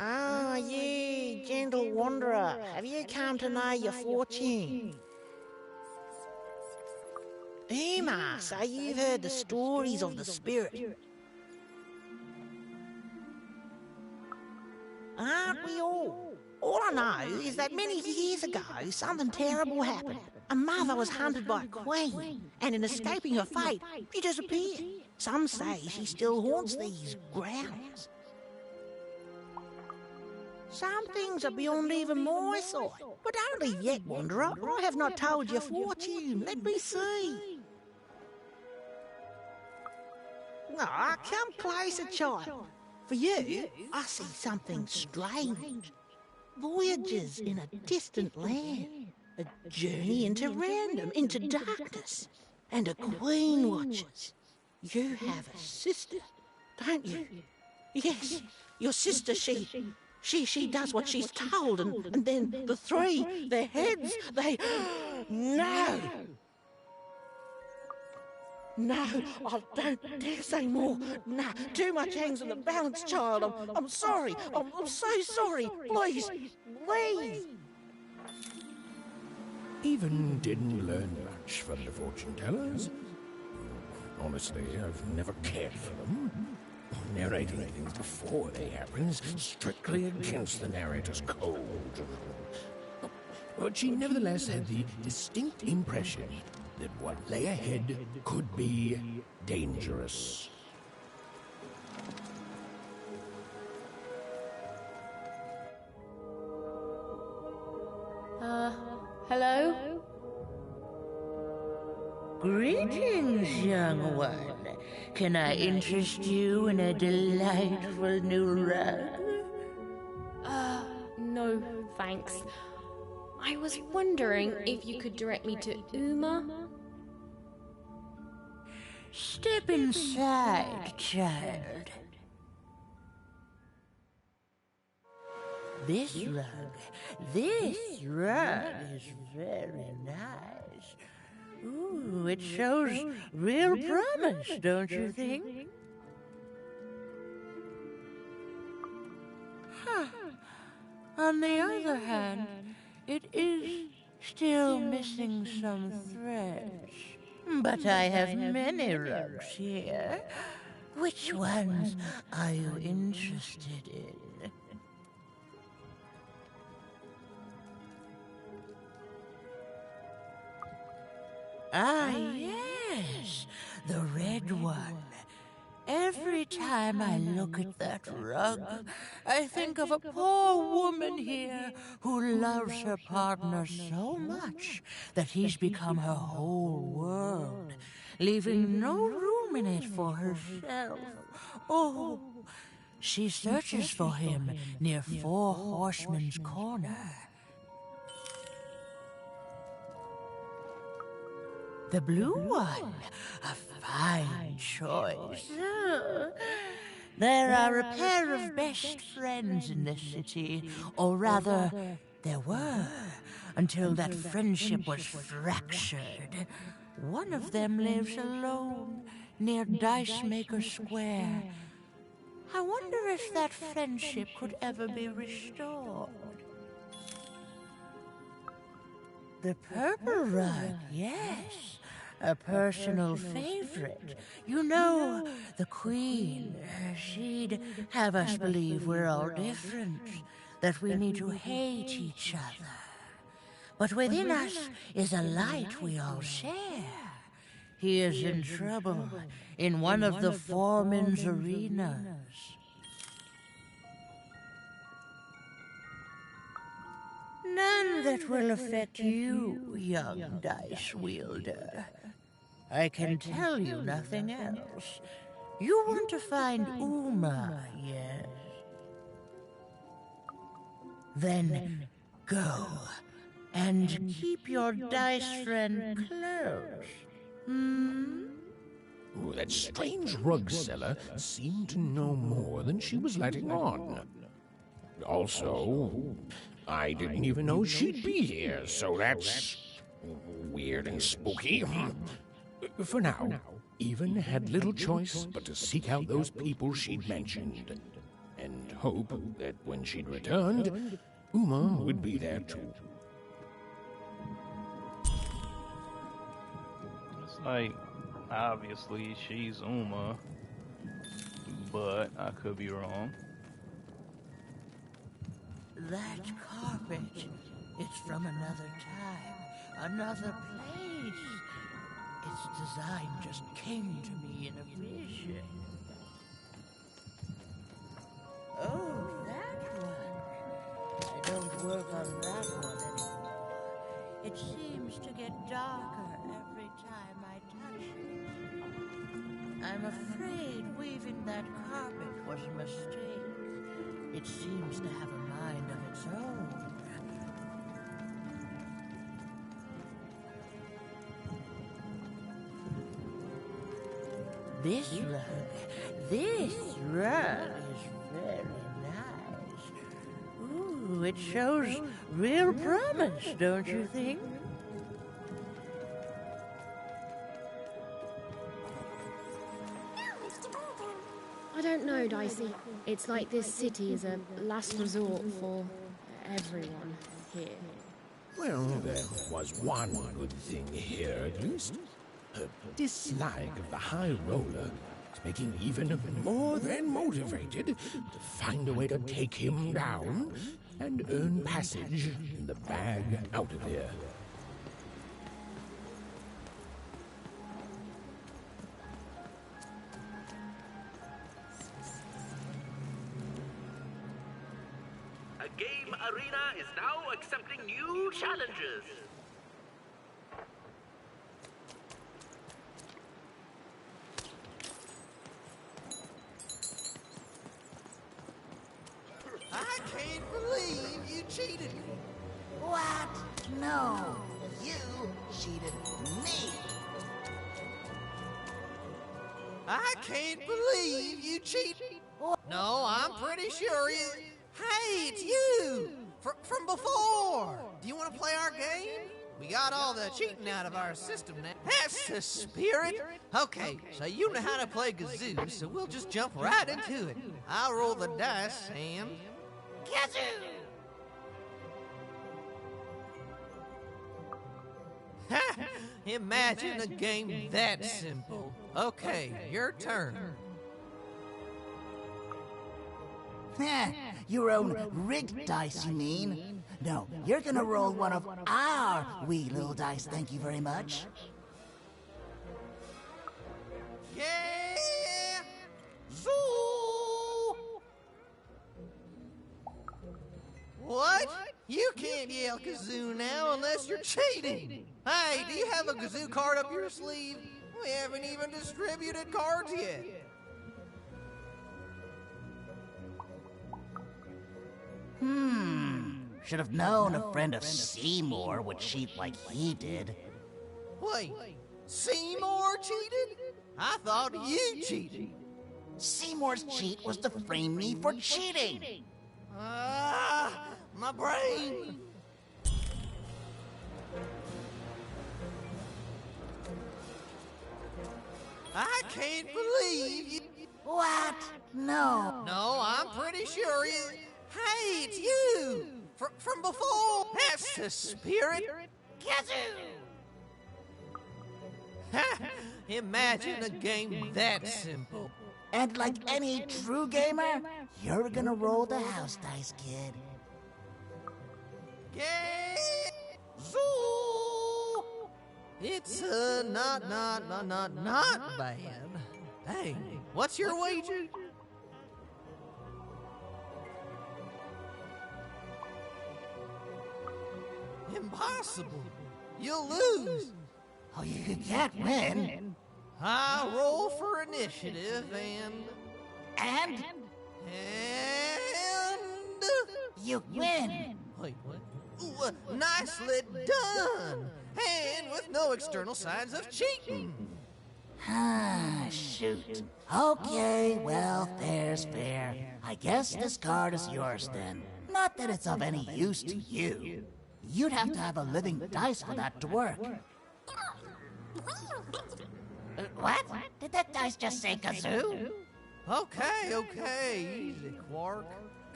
Ah, you, gentle wanderer, have you come to know your fortune? Uma, so you've heard the stories of the spirit. Aren't we all? All I know is that many years ago, something terrible happened. A mother was hunted by a queen, and in escaping her fate, she disappeared. Some say she still haunts these grounds. Some things are beyond even my sight. But don't leave yet, Wanderer. I have not told your fortune. Let me see. Ah, come closer, child. For you, I see something strange. Voyages in a distant land. A journey into random, into darkness. And a queen watches. You have a sister, don't you? Yes, your sister, she does what she's told, and then the three, their heads, they... No! No, I don't dare say more. No, too much hangs on the balance, child. I'm sorry. I'm so sorry. Please, please. Even didn't learn much from the fortune tellers. Honestly, I've never cared for them. Narrating things before they happen is strictly against the narrator's code. But she nevertheless had the distinct impression that what lay ahead could be dangerous. Hello? Greetings, young one. Can I interest you in a delightful new rug? No, thanks. I was wondering if you could direct me to Uma? Step inside, child. This rug is very nice. Ooh, it shows real promise, don't you think? Huh. On the other hand, it is still missing some threads. But I have many rugs here. Which ones are you interested in? Ah, yes, the red one. Every time I look at that rug, I think of a poor woman here who loves her partner so much that he's become her whole world, leaving no room in it for herself. Oh, she searches for him near Four Horsemen's Corner. The blue one, a fine choice. There are a pair of best friends in this city, or rather, there were, until that friendship was fractured. One of them lives alone near Dice Maker Square. I wonder if that friendship could ever be restored. The purple rug, yes. A personal favorite. You know, the Queen, she'd have us believe we're all different, that we need to hate each other. But within us is a light we all share. He is in trouble in one of the foreman's arenas. None that will affect you, young dice wielder. I can tell you nothing else. You want to find Uma, yes? Then go and keep your dice friend close. Oh, that strange rug seller seemed to know more than she was letting on. Also, I didn't even know she'd be here, so that's weird and spooky. For now, Even had little choice but to seek out those people she'd mentioned, and hope that when she'd returned, Uma would be there too. It's like, obviously she's Uma, but I could be wrong. That carpet, it's from another time, another place. Its design just came to me in a vision. Oh, that one. on that one anymore. It seems to get darker every time I touch it. I'm afraid weaving that carpet was a mistake. It seems to have a mind of its own. This rug is very nice. Ooh, it shows real promise, don't you think? I don't know, Dicey. It's like this city is a last resort for everyone here. Well, there was one good thing here, at least. Her dislike of the High Roller is making even more than motivated to find a way to take him down and earn passage in the bag out of here. A game arena is now accepting new challenges. I can't believe you cheated me. What? No, you cheated me. I can't believe you cheated. No, I'm pretty sure you... Hey, it's you! From before! Do you want to play our game? We got all the cheating out of our system now. That's the spirit! Okay, so you know how to play Gazoo, so we'll just jump right into it. I'll roll the dice and... Gazoo! Ha! Imagine a game that simple. Okay, your turn. Your own rigged dice, you mean? No, you're gonna roll one of our wee little dice, thank you very much. Yeah! Zoo! What? You can't yell kazoo now unless you're cheating. Hey, do you have a kazoo card up your sleeve? We haven't even distributed cards yet. Should have known a friend of Seymour would cheat like he did. Wait, Seymour cheated? I thought you cheated. Seymour's cheat was to frame me for cheating. My brain. I can't believe you. What? No. No, I'm pretty sure you... Hey, it's you! From before! That's the spirit! Gazoo! Ha! Imagine a game that simple. And like any true gamer, you're gonna roll the house dice, kid. Gazoo! It's not bad. Hey, what's your wager? Impossible. You'll lose. Oh, you can't win. I roll for initiative and... And? You win. Wait, what? Ooh, nicely done. And with no external signs of cheating. Shoot. Okay, well, there's fair. I guess this card is yours then. Not that it's of any use to you. You'd have to have a living dice for that to work. What? Did that dice just say kazoo? Okay, easy, Quark.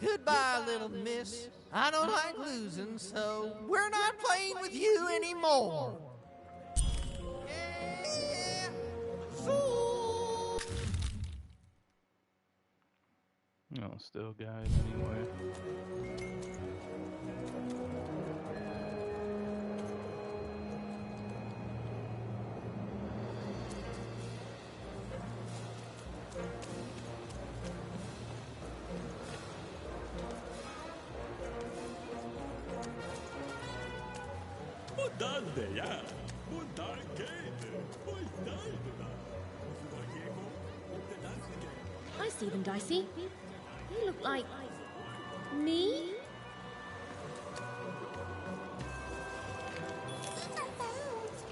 Goodbye, little miss. I don't like losing, so we're not playing with you anymore. Yeah. No, still guys anyway. I see them, Dicey. They look like... me?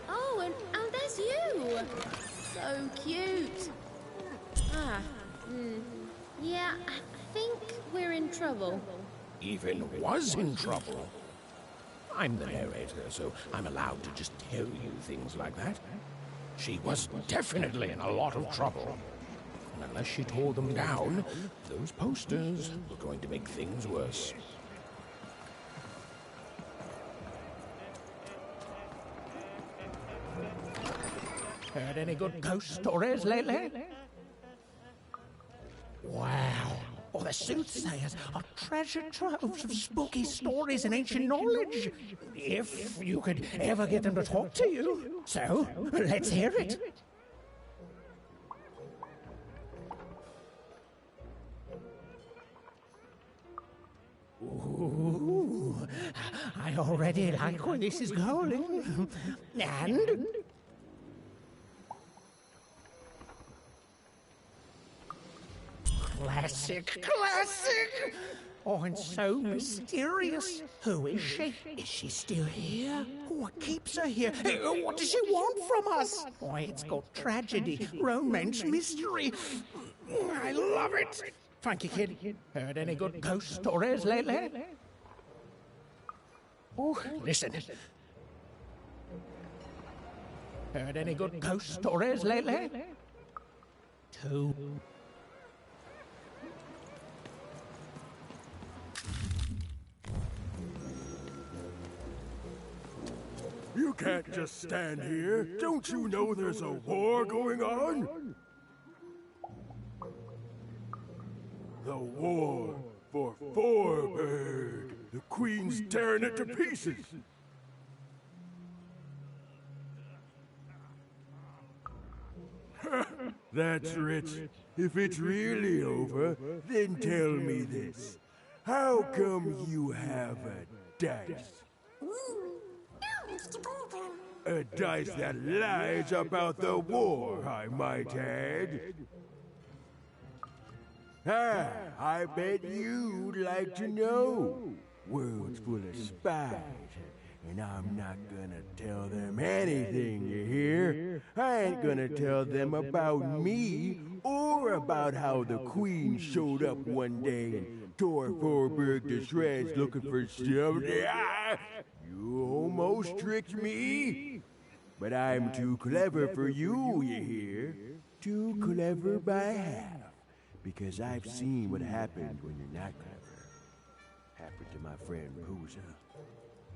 Oh, and there's you! So cute. Yeah, I think we're in trouble. Even was in trouble. I'm the narrator, so I'm allowed to just tell you things like that. She was definitely in a lot of trouble. And unless she tore them down, those posters were going to make things worse. Heard any good ghost stories lately? Wow. Oh, the soothsayers are treasure troves of spooky stories and ancient knowledge. If you could ever get them to talk to you. So, let's hear it. Ooh, I already like where this is going. And... Classic, classic! Oh, and so mysterious. Who is she? Is she still here? What keeps her here? What does she want from us? Why, it's got tragedy, romance, mystery. I love it. Thank you, kid. Heard any good ghost stories lately? Oh, listen. Heard any good ghost stories lately? 2. You can't just stand here. Don't you know there's a war going on? The war for Forberg. The Queen's tearing it to pieces. That's rich. If it's really over, then tell me this. How come you have a dice? A dice that lies about the war, I might add. I bet you'd like to know. World's full of spies, and I'm not gonna tell them anything, you hear? I ain't gonna tell them about me, or about how the Queen showed up one day and tore Forberg to shreds looking for something. You almost tricked me. But I'm too clever for you, you hear? Too clever by half. Because I've seen what happens when you're not clever. Happened to my friend Pooza.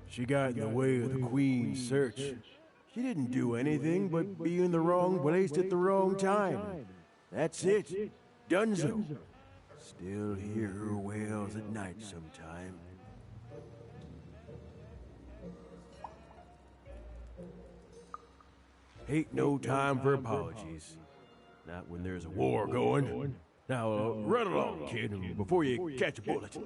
She got in the way of the Queen's search. She didn't do anything but be in the wrong place at the wrong time. That's it. Dunzo. Still hear her wails at night sometime. Ain't no time for apologies. Not when there's a war going. Now, run along, kid, before you catch a bullet.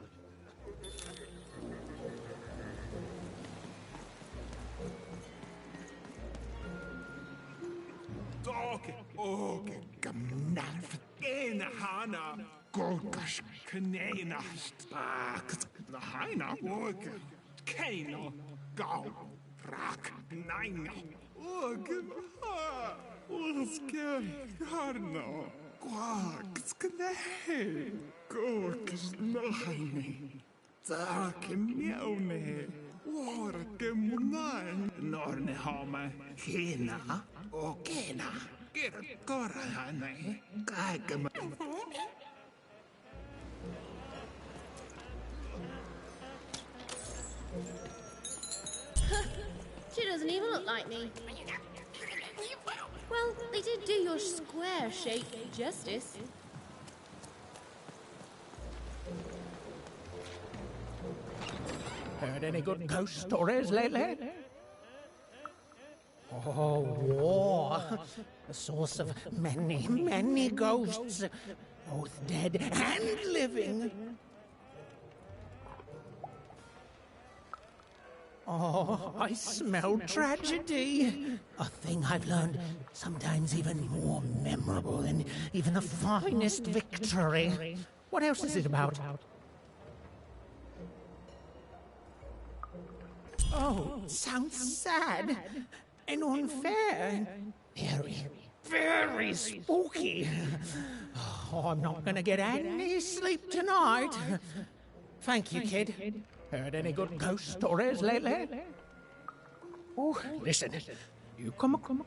Gamnalfena hana gorgash kanena sparks the hina work kano go rock nine organ Oske harno quarks kane gorgash nine Darken mjone organ nine Norne hama hina och kena Get honey. She doesn't even look like me. Well, they did do your square shape justice. Heard any good ghost stories lately? Oh, war. The source of many, many ghosts. Both dead and living. Oh, I smell tragedy. A thing I've learned, sometimes even more memorable than even the finest victory. What else is it about? Oh, sounds sad and unfair. Very, very spooky. Oh, I'm not gonna get any sleep tonight. Thank you, kid. Heard any good ghost stories lately? Oh, listen. You come.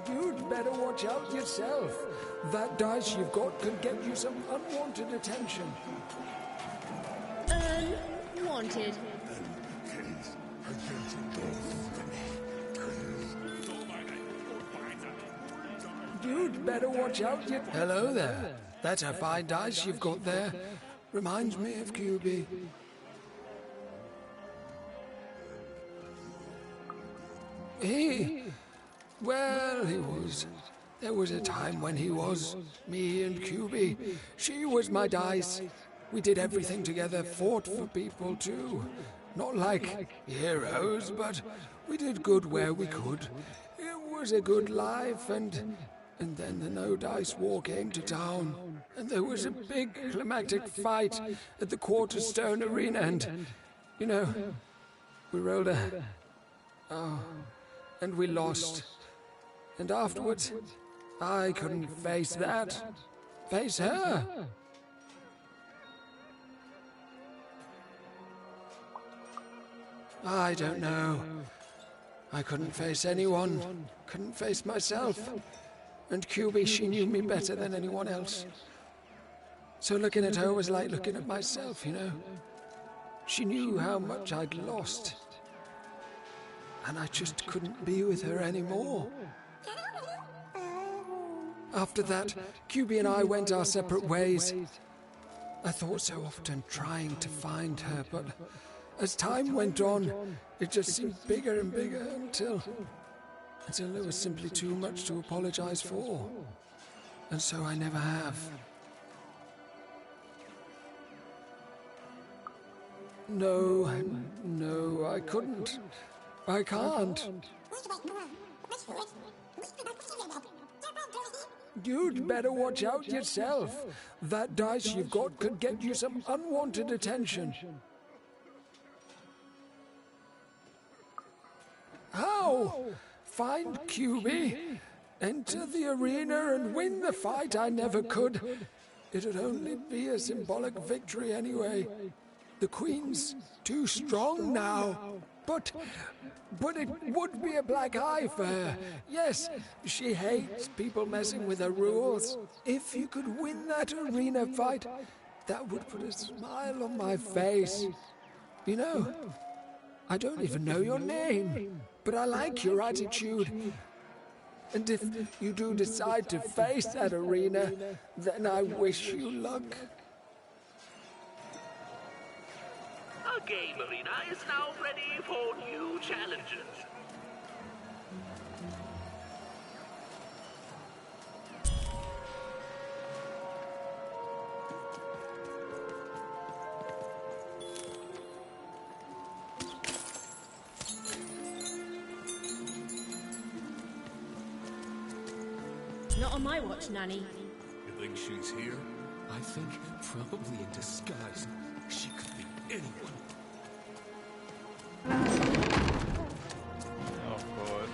You'd better watch out yourself. That dice you've got could get you some unwanted attention. Unwanted. You'd better watch out your... Hello there. That's a fine dice you've got there. Reminds me of QB. Well, he was. There was a time when he was. Me and QB. She was my dice. We did everything together, fought for people too. Not like heroes, but we did good where we could. It was a good life, and then the No Dice War came to town. And there was a big climactic fight at the Quarterstone Arena, and, you know, we rolled a... Oh, and we lost. And afterwards, I couldn't face that. Face her. I don't know. I couldn't face anyone. Couldn't face myself. And QB, she knew me better than anyone else. So looking at her was like looking at myself, you know. She knew how much I'd lost. And I just couldn't be with her anymore. After that, QB and I went our separate ways. I thought so often trying to find her, but as time went on, it just seemed bigger and bigger until there was simply too much to apologize for. And so I never have. No, I couldn't. I can't. You'd better watch out yourself. That dice you've got could get you some unwanted attention. How? Find QB, enter the arena and win the fight I never could. It'd only be a symbolic victory anyway. The Queen's too strong now. But it would be a black eye for her. Yes, she hates people messing with her rules. If you could win that arena fight, that would put a smile on my face. You know, I don't even know your name, but I like your attitude. And if you do decide to face that arena, then I wish you luck. Oh, game arena is now ready for new challenges. Not on my watch, Nanny. You think she's here? I think probably in disguise. She could be anyone. Oh, God.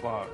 Fuck.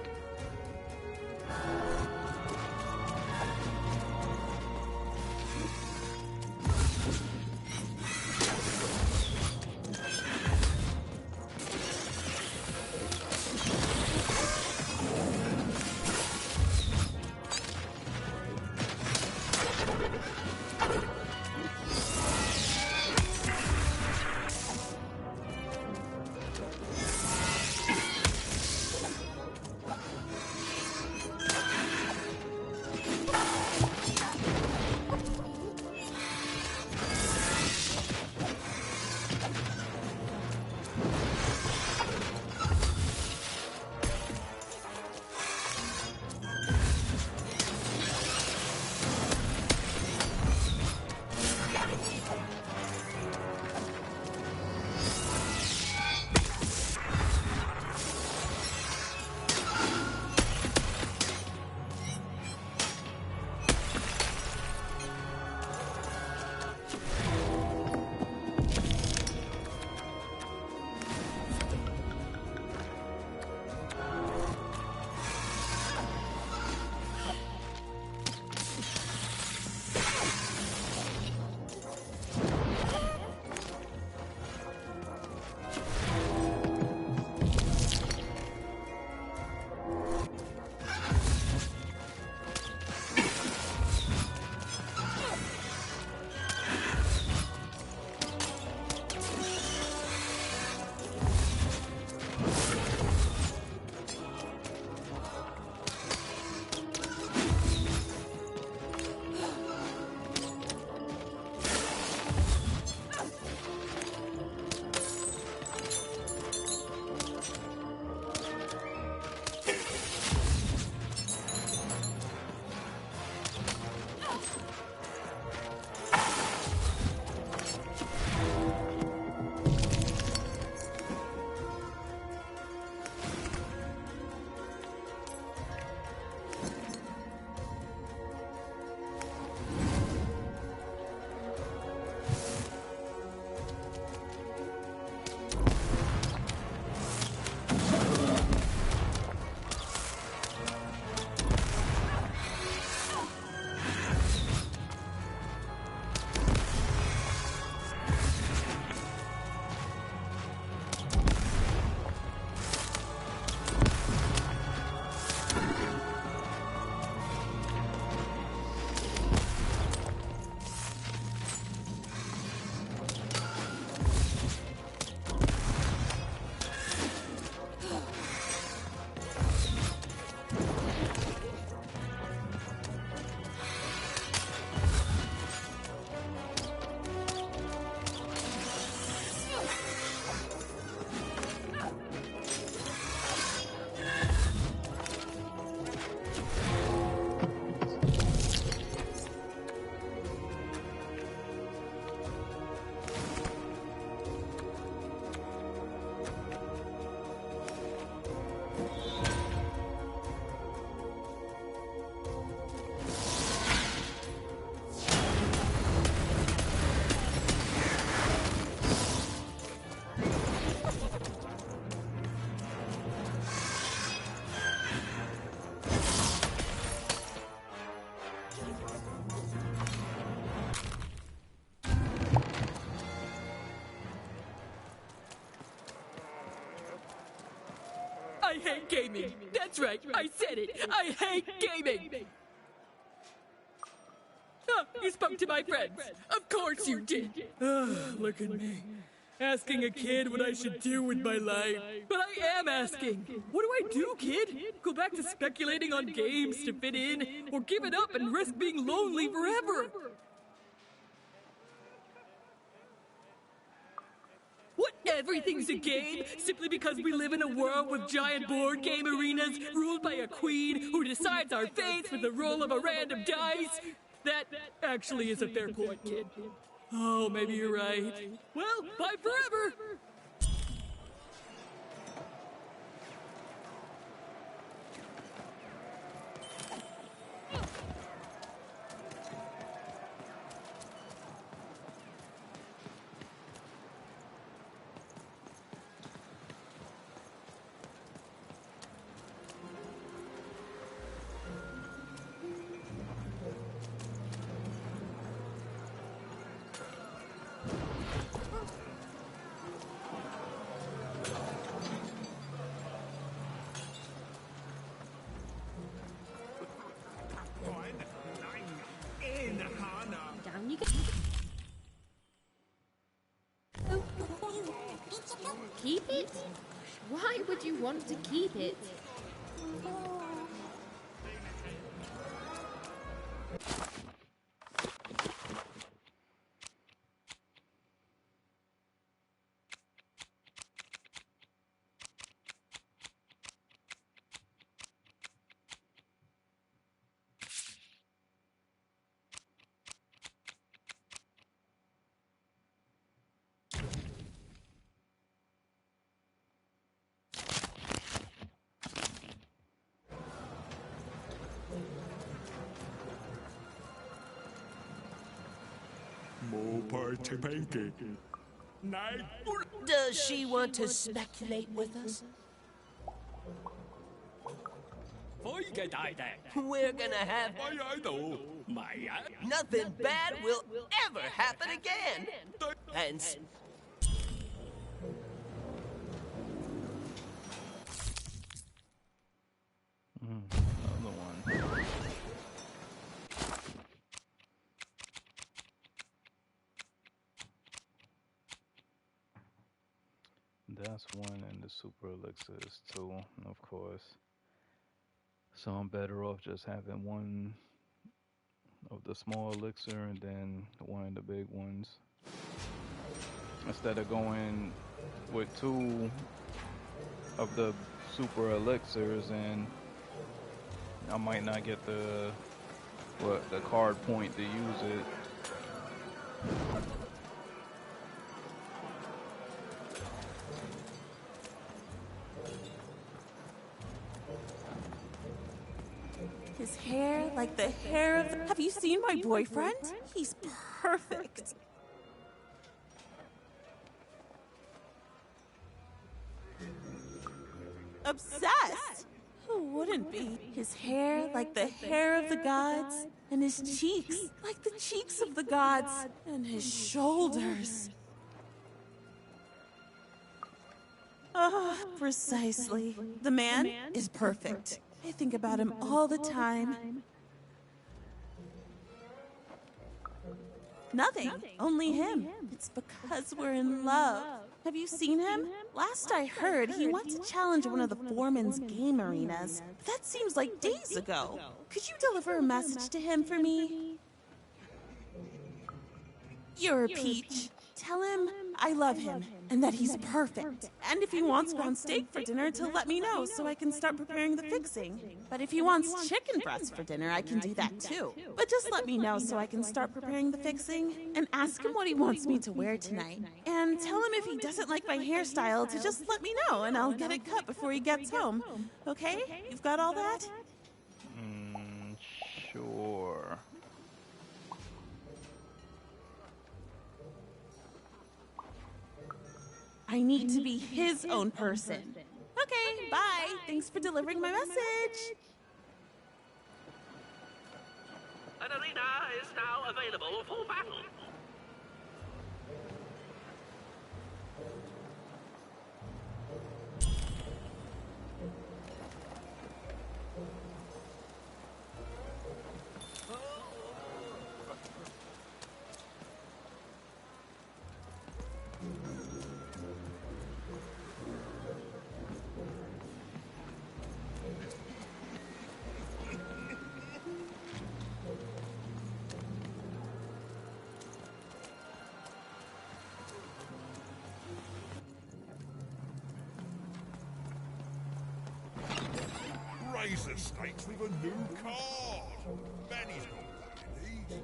I hate gaming. That's right, I said it. I hate gaming. Oh, you spoke to my friends. Of course you did. Look at me. Asking a kid what I should do with my life. But I am asking. What do I do, kid? Go back to speculating on games to fit in, or give it up and risk being lonely forever? What, everything's a game? Simply because we live in a world with giant board game arenas ruled by a queen who decides our fates with the roll of a random dice? That actually is a fair point, kid. Oh, maybe you're right. Well, bye forever! Down you go. Keep it? Why would you want to keep it? More participating. Night. Does she want to speculate with us? We're gonna have nothing bad will ever happen again. And Another one. That's one, and the super elixirs too, of course. So I'm better off just having one of the small elixir and then one of the big ones, instead of going with two of the super elixirs, and I might not get the card point to use it. His hair like the hair of... Have you seen my boyfriend? He's perfect. Obsessed? Who wouldn't be? His hair like the hair of the gods, and his cheeks like the cheeks of the gods, and his shoulders. Ah, precisely. The man is perfect. I think about him all the time. Nothing, only him. It's because we're in love. Have you seen him? Last I heard, he wants to challenge one of the foreman's game arenas. But that seems like days ago. Could you deliver a message to him for me? You're a peach. Tell him I love him and that he's perfect. And if he wants ground steak for dinner, to let me know so I can start preparing the fixing. But if he wants chicken breast for dinner, I can do that too. But just let me know so I can start preparing the fixing, and ask him what he wants me to wear tonight. And tell him if he doesn't like my hairstyle to just let me know and I'll get it cut before he gets home. Okay? You've got all that? Sure. I need to be his own person. Okay, bye. Thanks for delivering my message. An arena is now available for battle. raise the stakes with a new card. Manny's got one in these.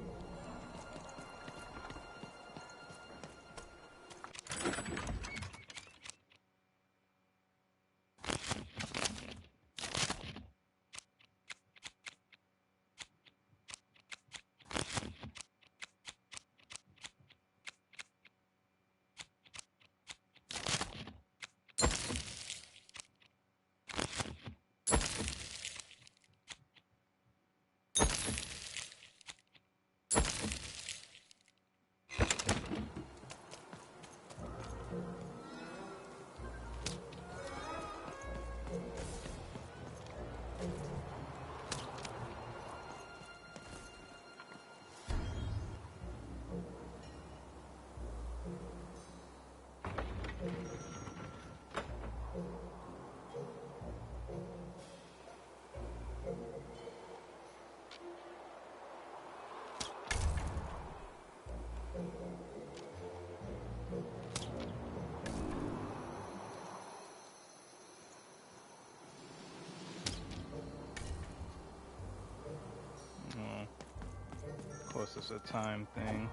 Of course, it's a time thing.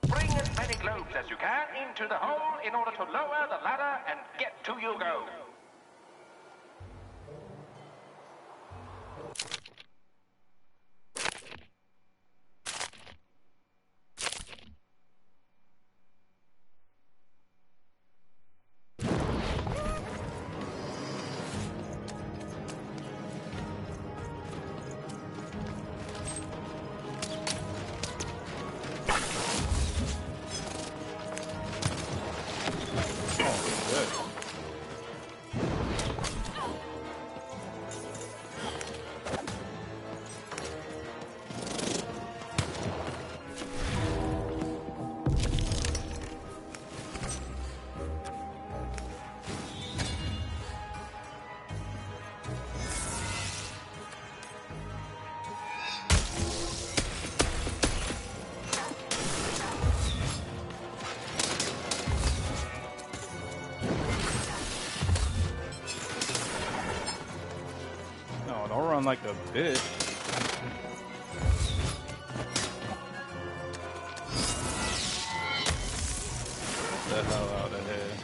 Bring as many globes as you can into the hole in order to lower the ladder and get to Hugo. Like a bitch. Get the hell out of here.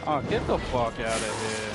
Oh, get the fuck out of here.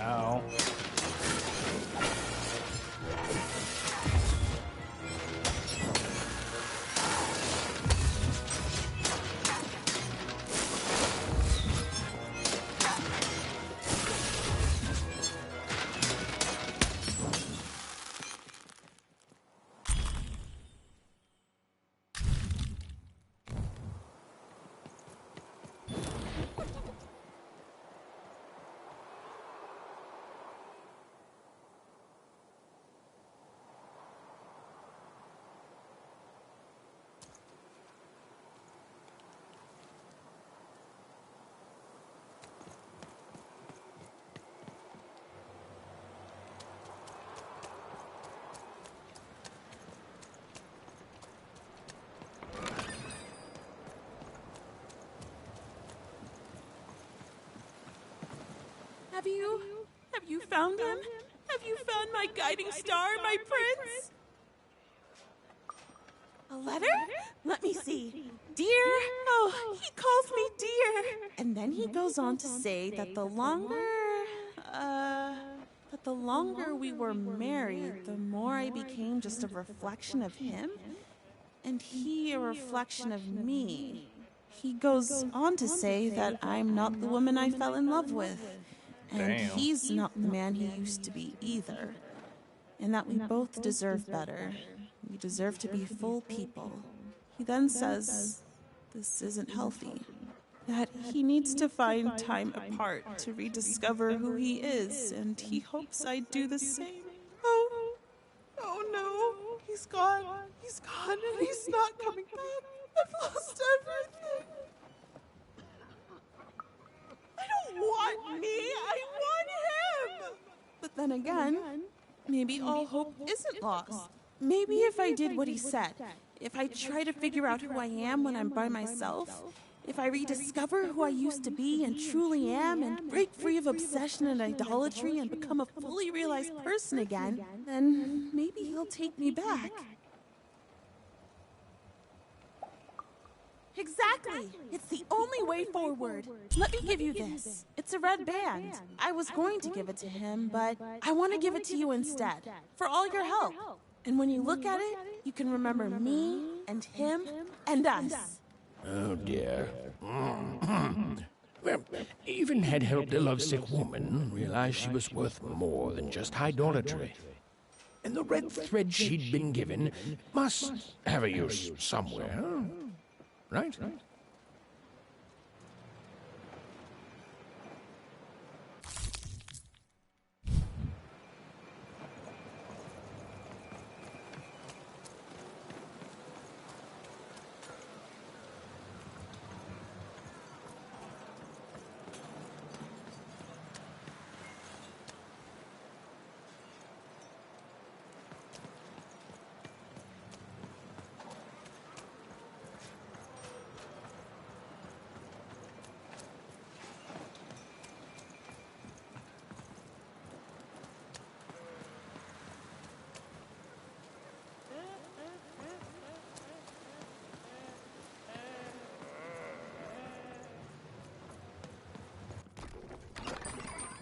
Ow. Have you found him? Have you found my guiding star, my prince? A letter? Let me see. Dear, oh, he calls me dear. And then he goes on to say that the longer we were married, the more I became just a reflection of him, and he a reflection of me. He goes on to say that I'm not the woman I fell in love with, and he's not the man he used to be either, and that we both deserve better. We deserve to be full people. He then says this isn't healthy, that he needs to find time apart to rediscover who he is, and he hopes I do the same. Oh no, he's gone, and he's not coming back. I've lost everything. I don't want me, I want him! But then again, maybe all hope isn't lost. Maybe if I did what he said, if I try to figure out who I am when I'm by myself, if I rediscover who I used to be and truly am and break free of obsession and idolatry and become a fully realized person again, then maybe he'll take me back. Exactly! It's the only way forward. Let me give you this. It's a red band. I was going to give it to him, but I want to give it to you instead, for all your help. And when you look at it, you can remember me and him and us. Oh, dear. Well, even had helped a lovesick woman realize she was worth more than just idolatry. And the red thread she'd been given must have a use somewhere, right?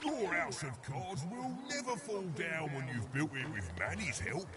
Your house of cards will never fall down when you've built it with Nanny's help.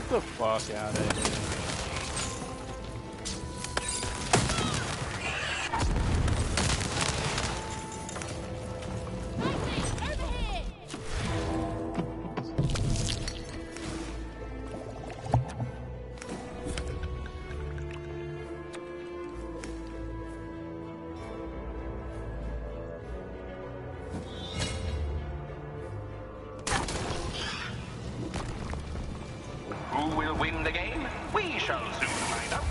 the fuck out of here. Who will win the game? We shall soon find out.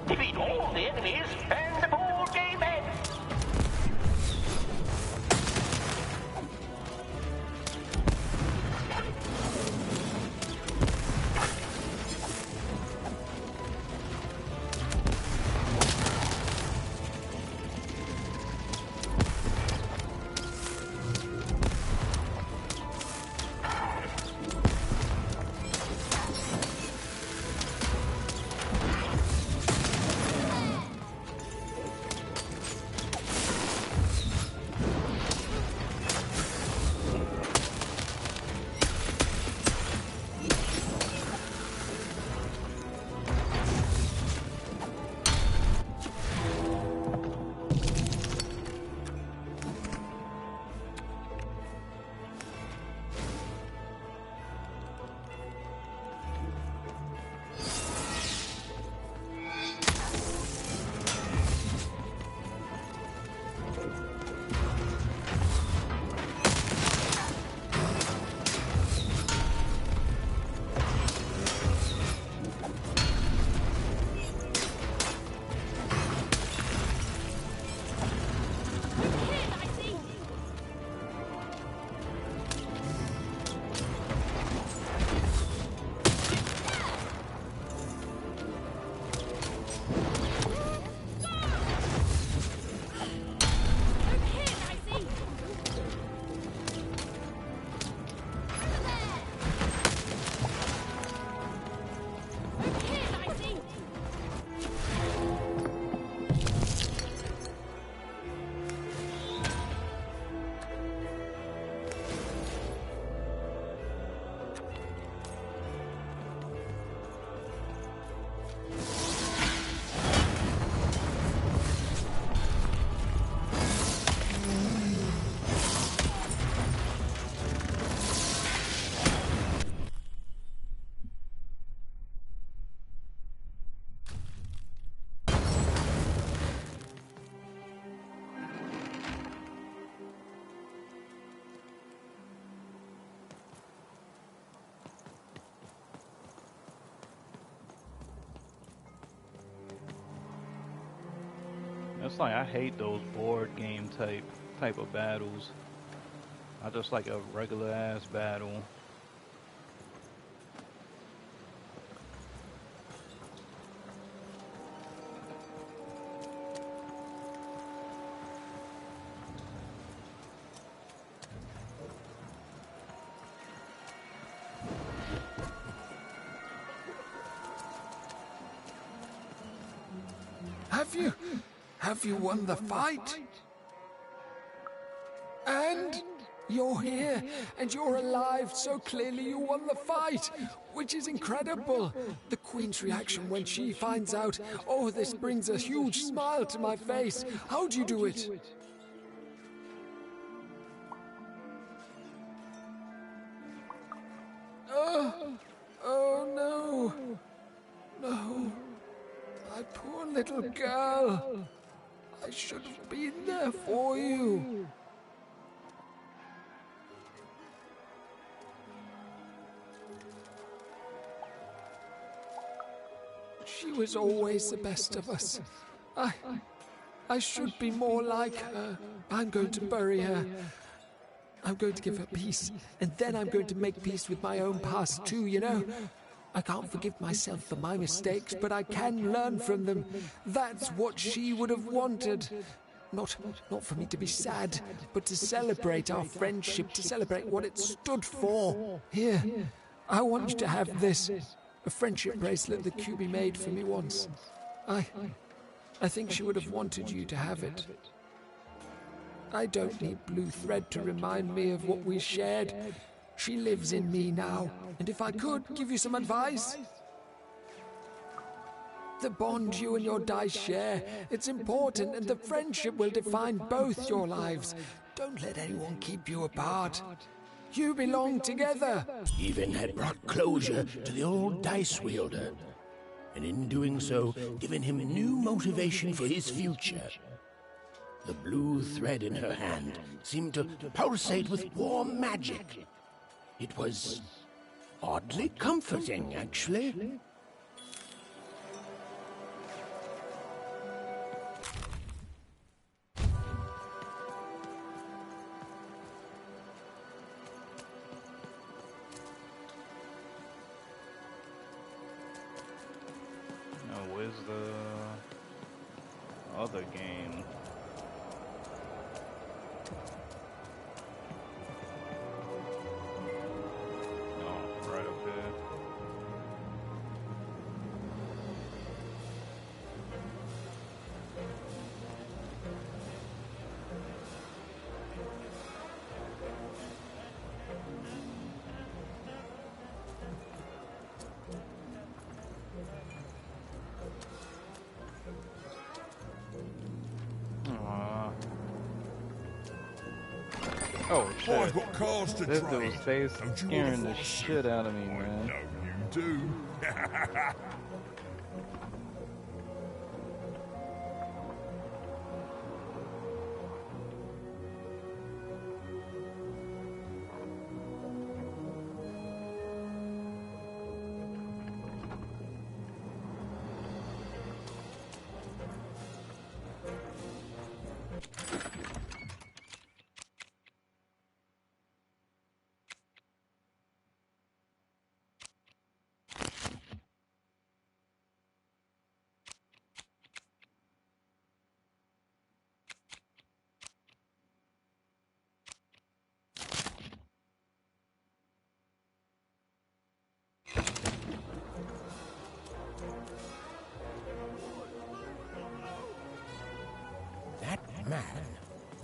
Defeat all the enemies, and the board game ends. It's like I hate those board game type of battles. I just like a regular ass battle. Have you won the fight? And you're here, and you're alive, so clearly you won the fight, which is incredible. The Queen's reaction when she finds out, oh, this brings a huge smile to my face. How'd you do it? little girl. I should have been there for you. She was always the best of us. I should be more like her. I'm going to bury her. I'm going to give her peace, and then I'm going to make peace with my own past too, you know? I can't forgive myself for my mistakes, but I can learn from them. That's what she would have wanted. Not for me to be sad, but to celebrate our friendship, to celebrate what it stood for. Here, I want you to have this. A friendship bracelet that QB made for me once. I think she would have wanted you to have it. I don't need blue thread to remind me of what we shared. She lives in me now, and if I could give you some advice... The bond you and your dice share, it's important, and the friendship will define both your lives. Don't let anyone keep you apart. You belong together. Even had brought closure to the old dice wielder, and in doing so, given him new motivation for his future. The blue thread in her hand seemed to pulsate with warm magic. It was oddly comforting, actually. Now, where's the other game? Oh, right up there. Oh shit. I've got cars to This trade. dude's face Don't you scaring wanna the follow shit out of me, man. No, you do.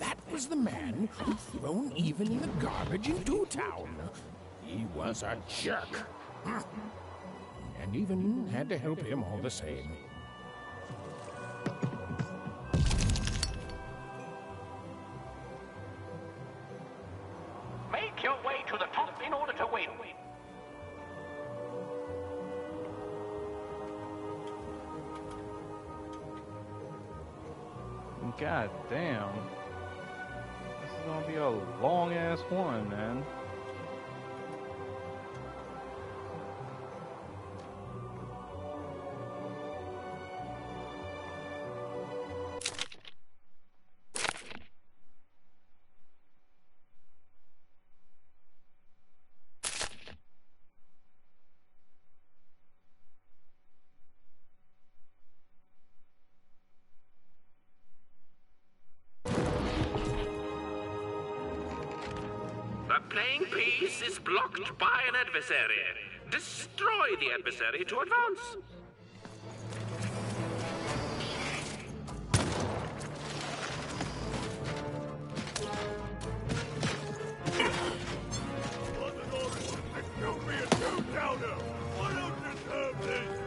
That was the man who'd thrown even in the garbage in Fourtown. He was a jerk. And even had to help him all the same. Make your way to the top in order to win. God damn. This is gonna be a long ass one, man. Playing peace is blocked by an adversary. Destroy the adversary to advance. Don't be a two-downer! I don't deserve this!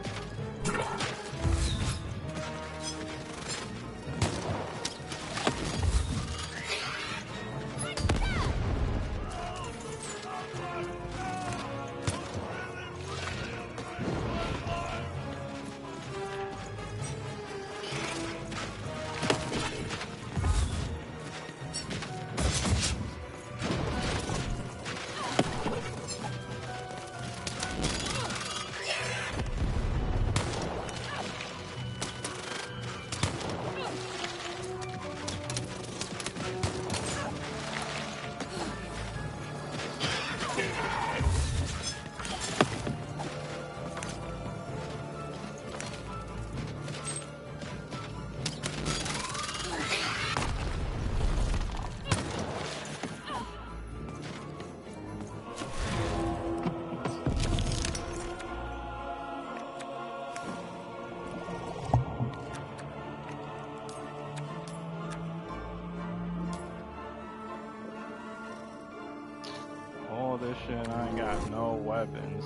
shit, I ain't got no weapons.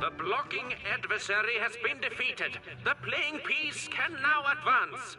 The blocking adversary has been defeated. The playing piece can now advance.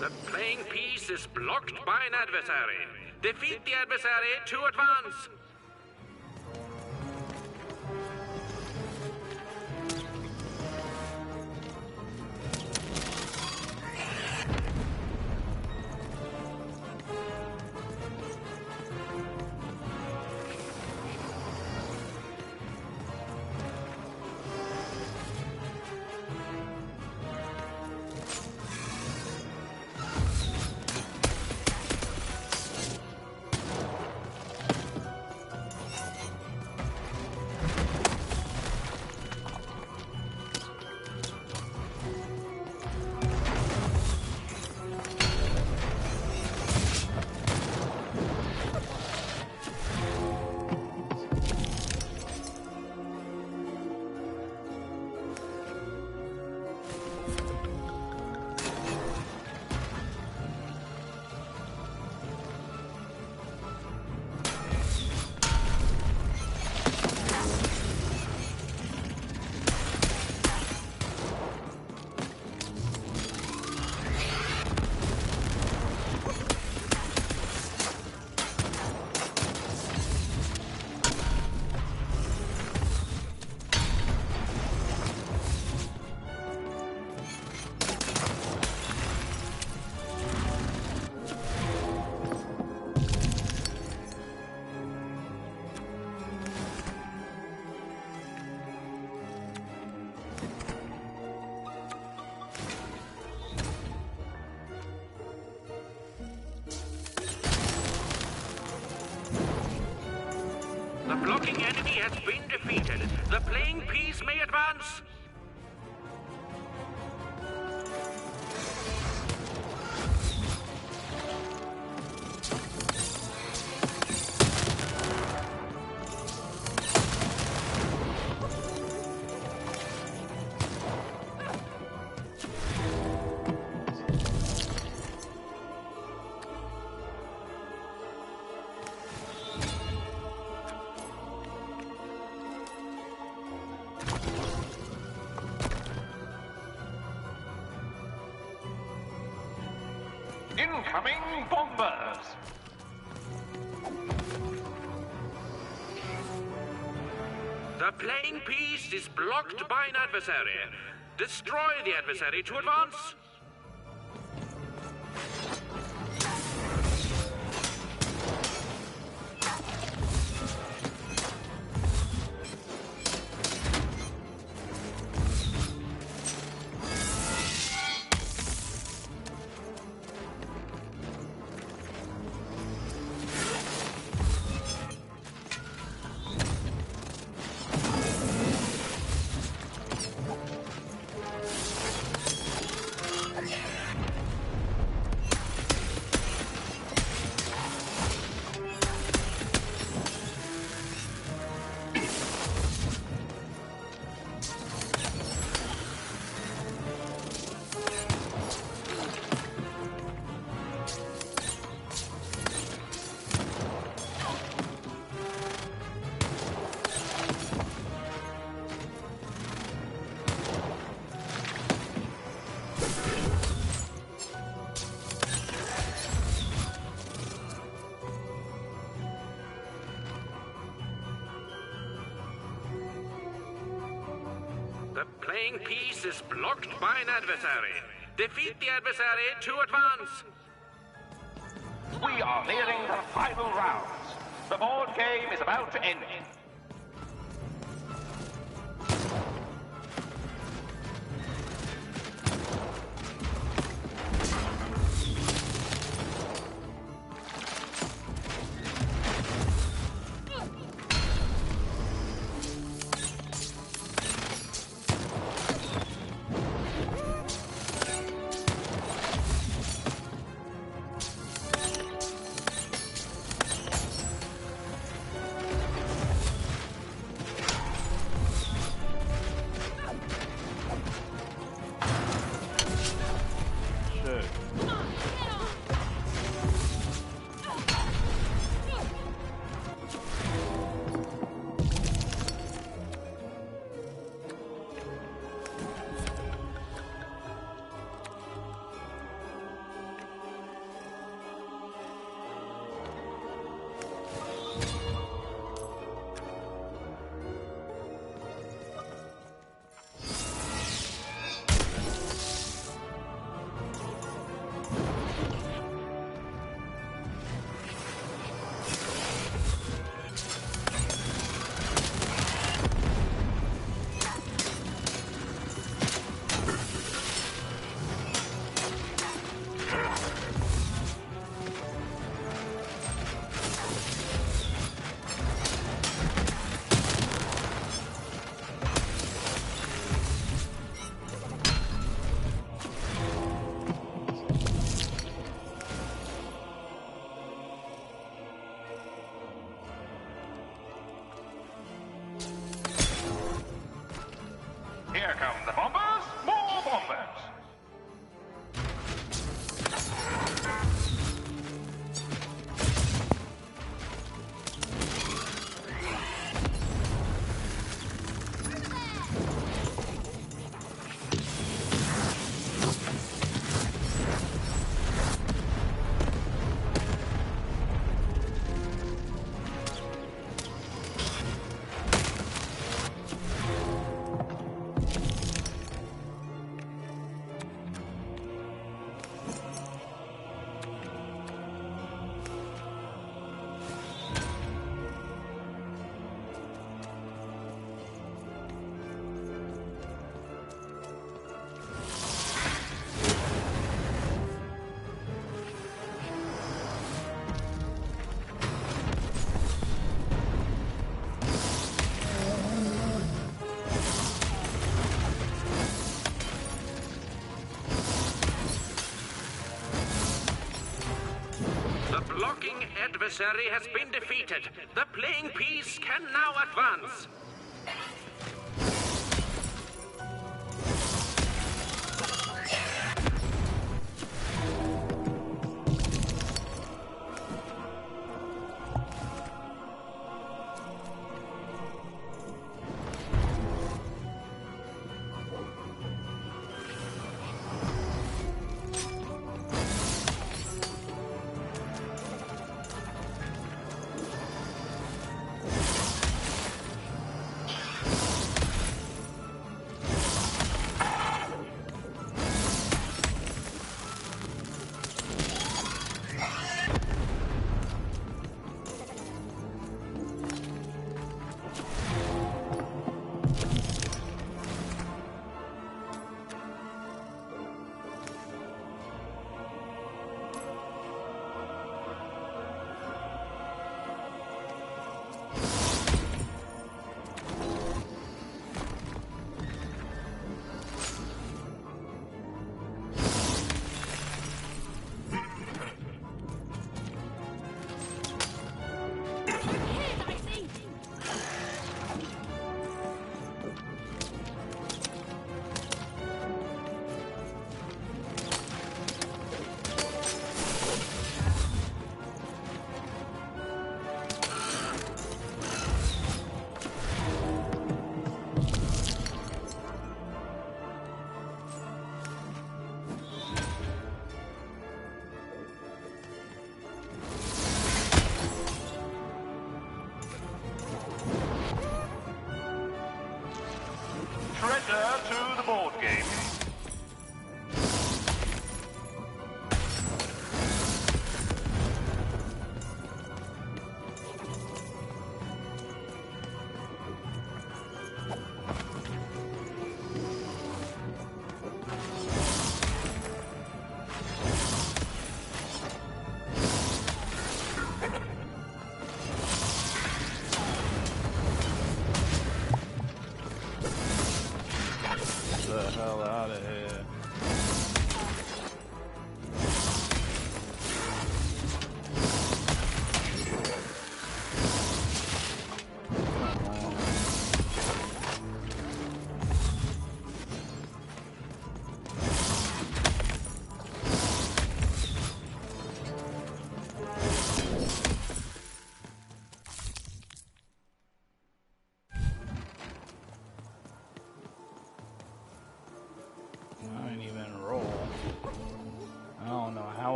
The playing piece is blocked by an adversary. Defeat the adversary to advance. The blocking enemy has been defeated. The playing piece may advance. Incoming bombers! The playing piece is blocked by an adversary. Destroy the adversary to advance. playing piece is blocked by an adversary. Defeat the adversary to advance. We are nearing the final rounds. The board game is about to end. Here come the bombers, more bombers. The blocking adversary has been defeated. The playing piece can now advance.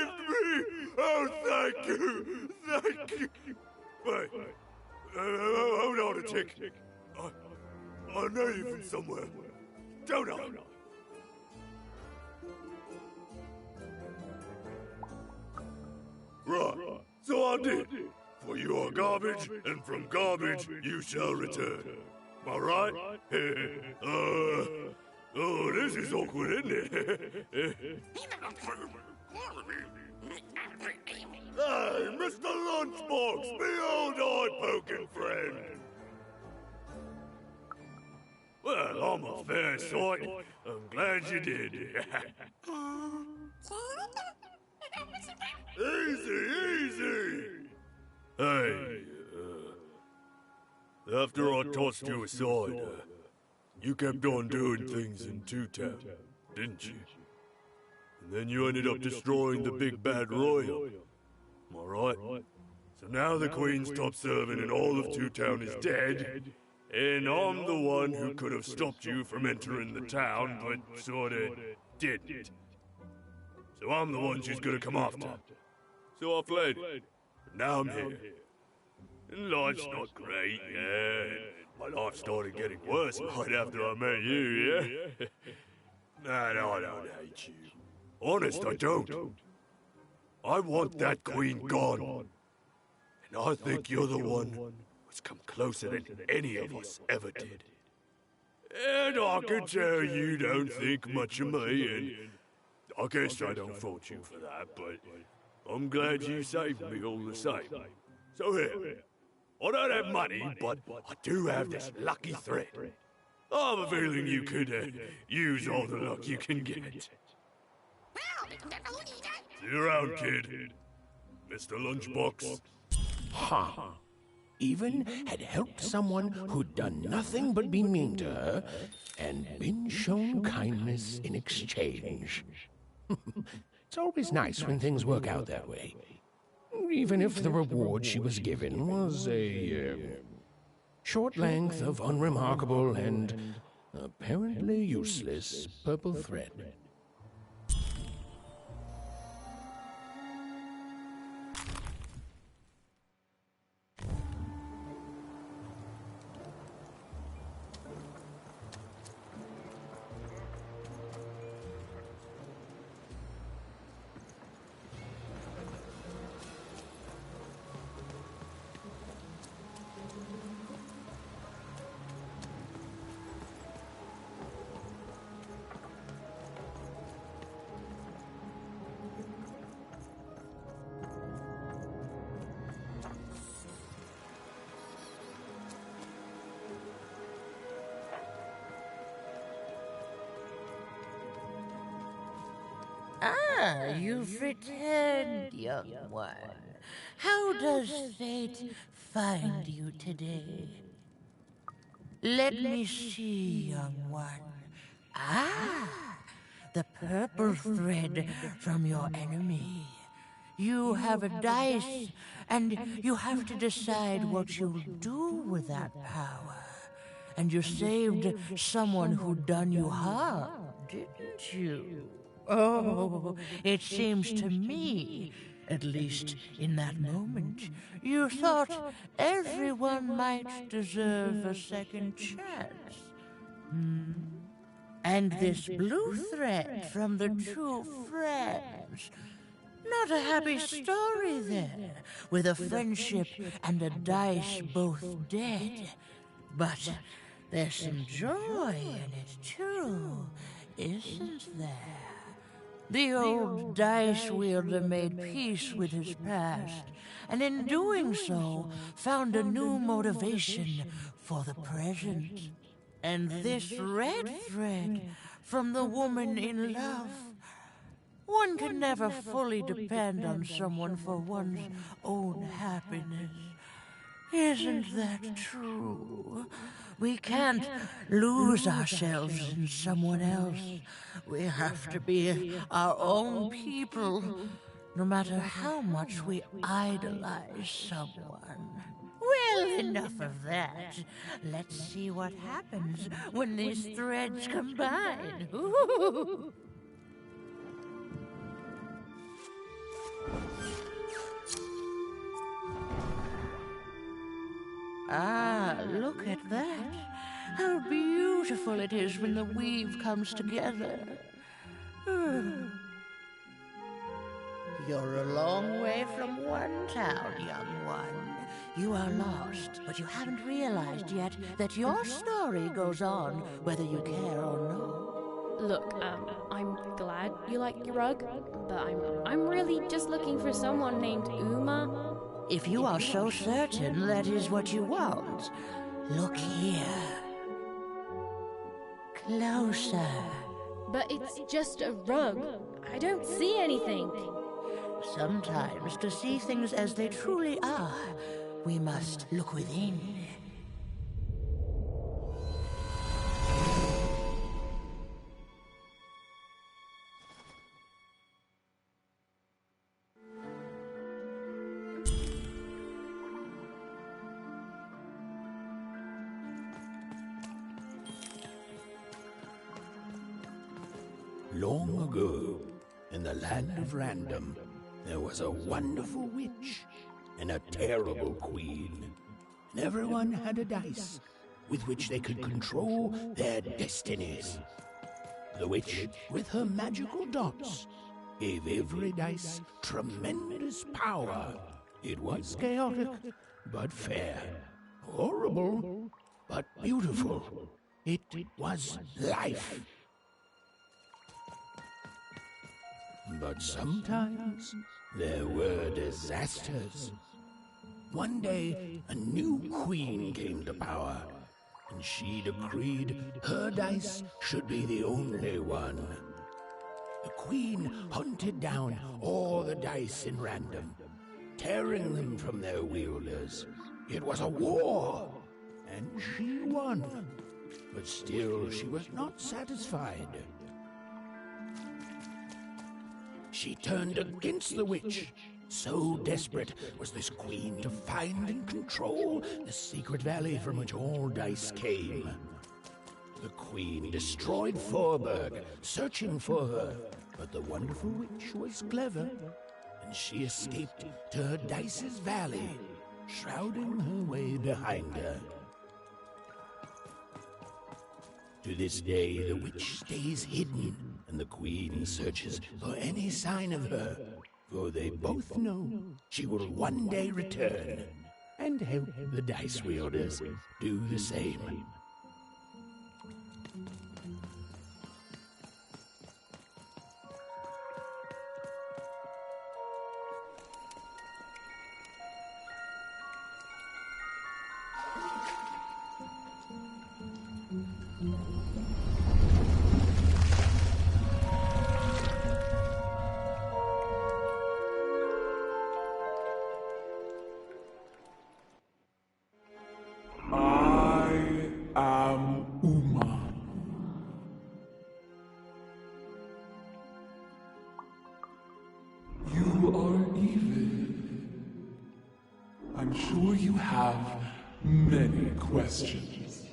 saved me! Oh, thank you! Thank you! Wait, hold on a tick. I know you from somewhere, don't I? Right, so I did. For you are garbage, and from garbage you shall return. Am I right? Oh, this is awkward, isn't it? Hey, Mr. Lunchbox, me old eye-poking friend. Well, I'm a fair sight. I'm glad you did. Easy! Hey, after I tossed you aside, you kept on doing things in Fourtown, didn't you? And then you ended up destroying the big bad royal. Am I right? So now the Queen's top servant and all of Fourtown is dead, and I'm the one who could have stopped you from entering the town, but sorta didn't. So I'm the one she's gonna come after. So I fled. But now I'm here. And life's not great, yeah. My life started getting worse right after I met you, yeah? No, I don't hate you. Honest, I don't. I want that queen gone. And I think you're the one who's come closer than any of us ever did. And I can tell you don't think much of me, and I guess I don't fault you for that, but I'm glad you saved me all the same. So here, I don't have money, but I do have this lucky thread. I have a feeling you could use all the luck you can get. See you around, kid. Mr. Lunchbox. Ha! Even had helped someone who'd done nothing but be mean to her, and been shown kindness in exchange. It's always nice when things work out that way. Even if the reward she was given was a short length of unremarkable and apparently useless purple thread. Ah, you've returned, young one. How does fate find you today? Let me see, young one. Ah, the purple thread from your enemy. You have a dice, and you have to decide what you'll do with that power. And you saved someone who'd done you harm, didn't you? Oh, it seems to me, at least in that moment, you thought everyone might deserve a second chance. And this blue thread from the two friends. Not a happy story there, with a friendship and a dice both dead. But there's some joy in it, too, isn't there? The old dice wielder made peace with his past, and in doing so, found a new motivation for the present. And this red thread from the woman in love. One can never fully depend on someone for one's own happiness. Isn't that true? We can't lose ourselves in someone else. We have to be our own people, no matter how much we idolize someone. Well, enough of that. Let's see what happens when these threads combine. Ooh. Ah, look at that. How beautiful it is when the weave comes together. You're a long way from one town, young one. You are lost, but you haven't realized yet that your story goes on whether you care or not. Look, I'm glad you like your rug, but I'm really just looking for someone named Uma. If you are so certain that is what you want, look here. Closer. But it's just a rug. I don't see anything. Sometimes, to see things as they truly are, we must look within. Long ago, in the land of Random, there was a wonderful witch and a terrible queen. And everyone had a dice with which they could control their destinies. The witch, with her magical dots, gave every dice tremendous power. It was chaotic, but fair. Horrible, but beautiful. It was life. But sometimes there were disasters. One day, a new queen came to power, and she decreed her dice should be the only one. The queen hunted down all the dice in Random, tearing them from their wielders. It was a war, and she won. But still, she was not satisfied. She turned against the witch. So desperate was this queen to find and control the secret valley from which all dice came. The queen destroyed Forberg, searching for her, but the wonderful witch was clever, and she escaped to her dice's valley, shrouding her way behind her. To this day, the witch stays hidden, and the queen searches for any sign of her, for they both know she will one day return and help the dice wielders do the same. I'm sure you have many questions.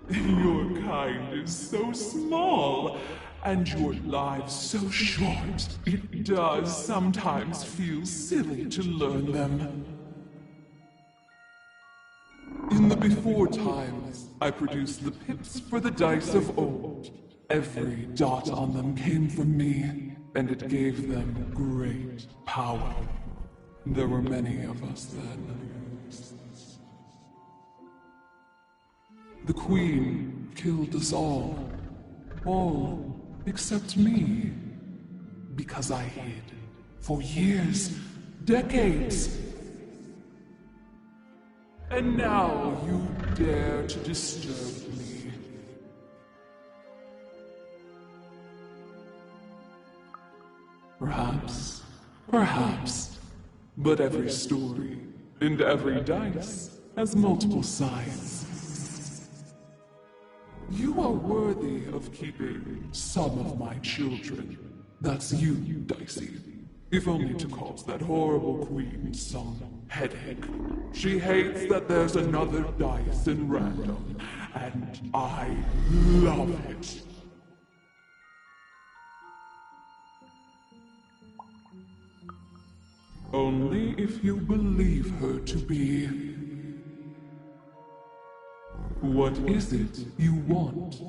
Your kind is so small, and your lives so short, it does sometimes feel silly to learn them. In the before times, I produced the pips for the dice of old. Every dot on them came from me, and it gave them great power. There were many of us then. The Queen killed us all except me, because I hid for years, decades. And now you dare to disturb me. Perhaps, but every story and every dice has multiple sides. You are worthy of keeping some of my children. That's you, Dicey. If only to cause that horrible queen some headache. She hates that there's another dice in Random, and I love it. Only if you believe her to be. What is it you want?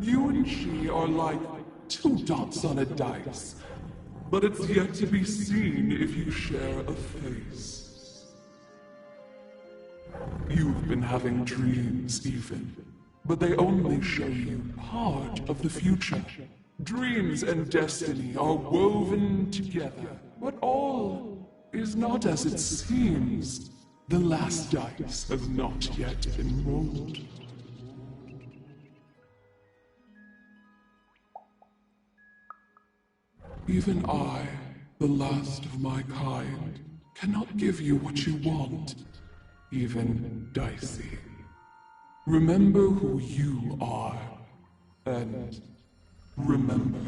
You and she are like two dots on a dice, but it's yet to be seen if you share a face. You've been having dreams, even, but they only show you part of the future. Dreams and destiny are woven together, but all is not as it seems. The last dice has not yet been rolled. Even I, the last of my kind, cannot give you what you want, even Dicey. Remember who you are, and remember.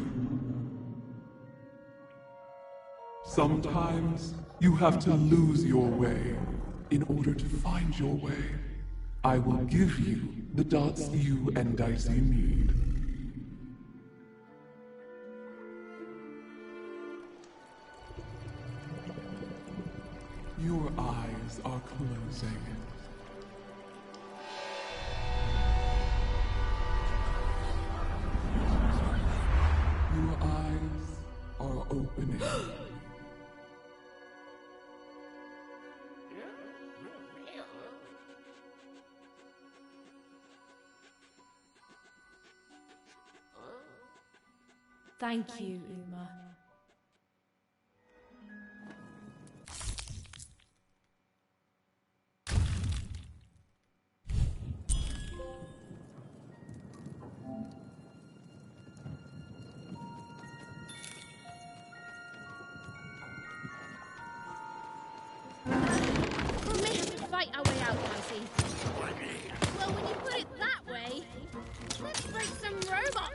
Sometimes you have to lose your way in order to find your way. I will give you the dots you and Dicey need. Your eyes are closing. Your eyes are opening. Thank you, Uma. We may have to fight our way out, Dicey. Well, when you put it that way, let's break some robots.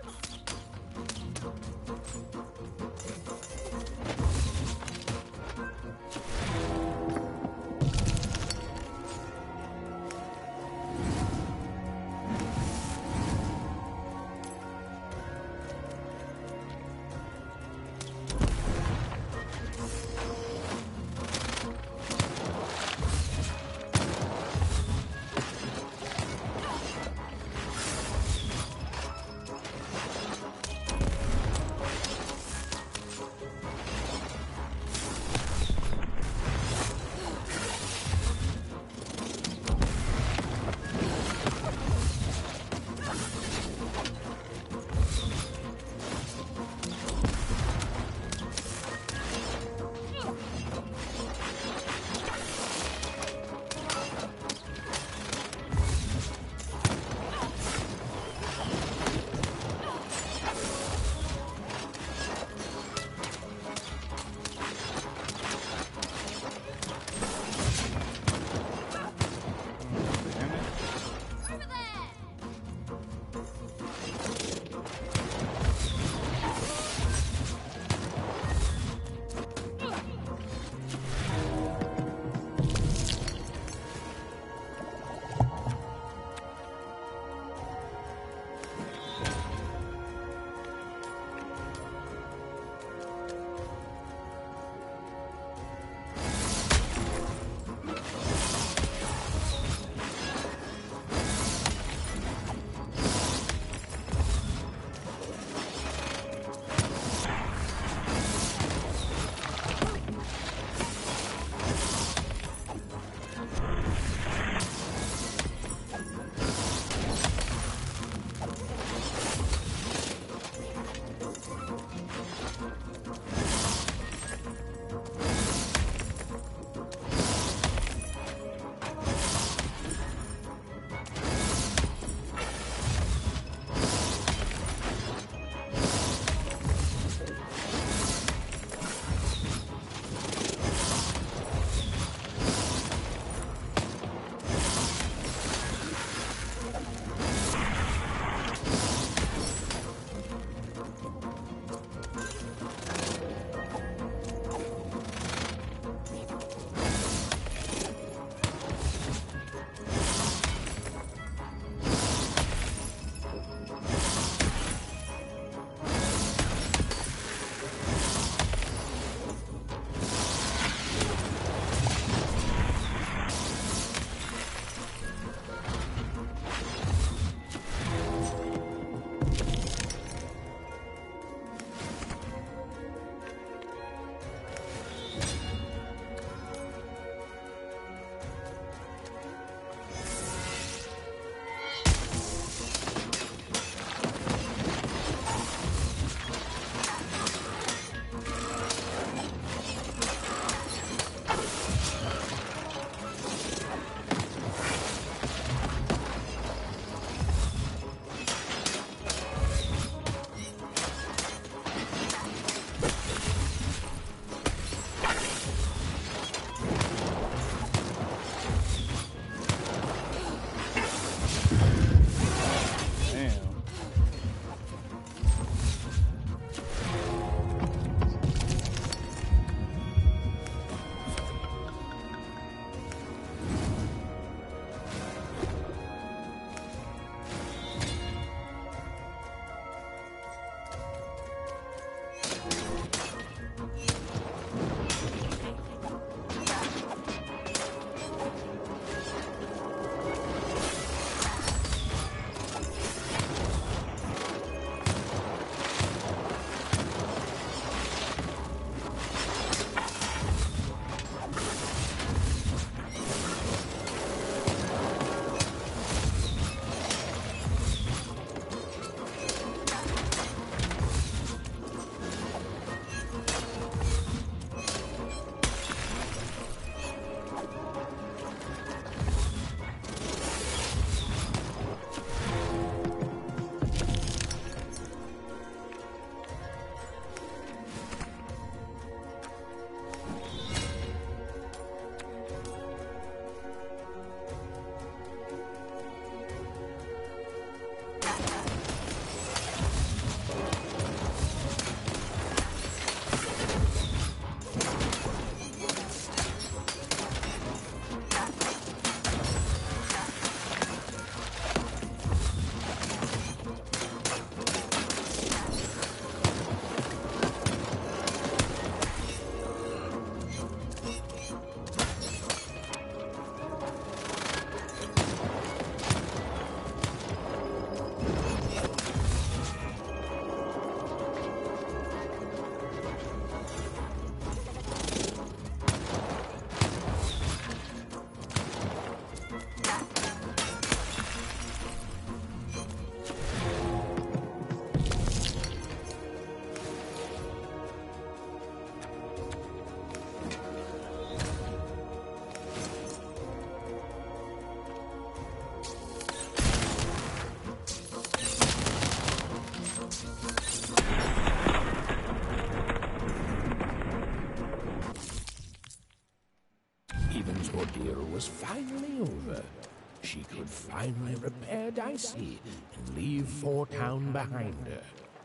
finally repair Dicey and leave Fourtown behind her.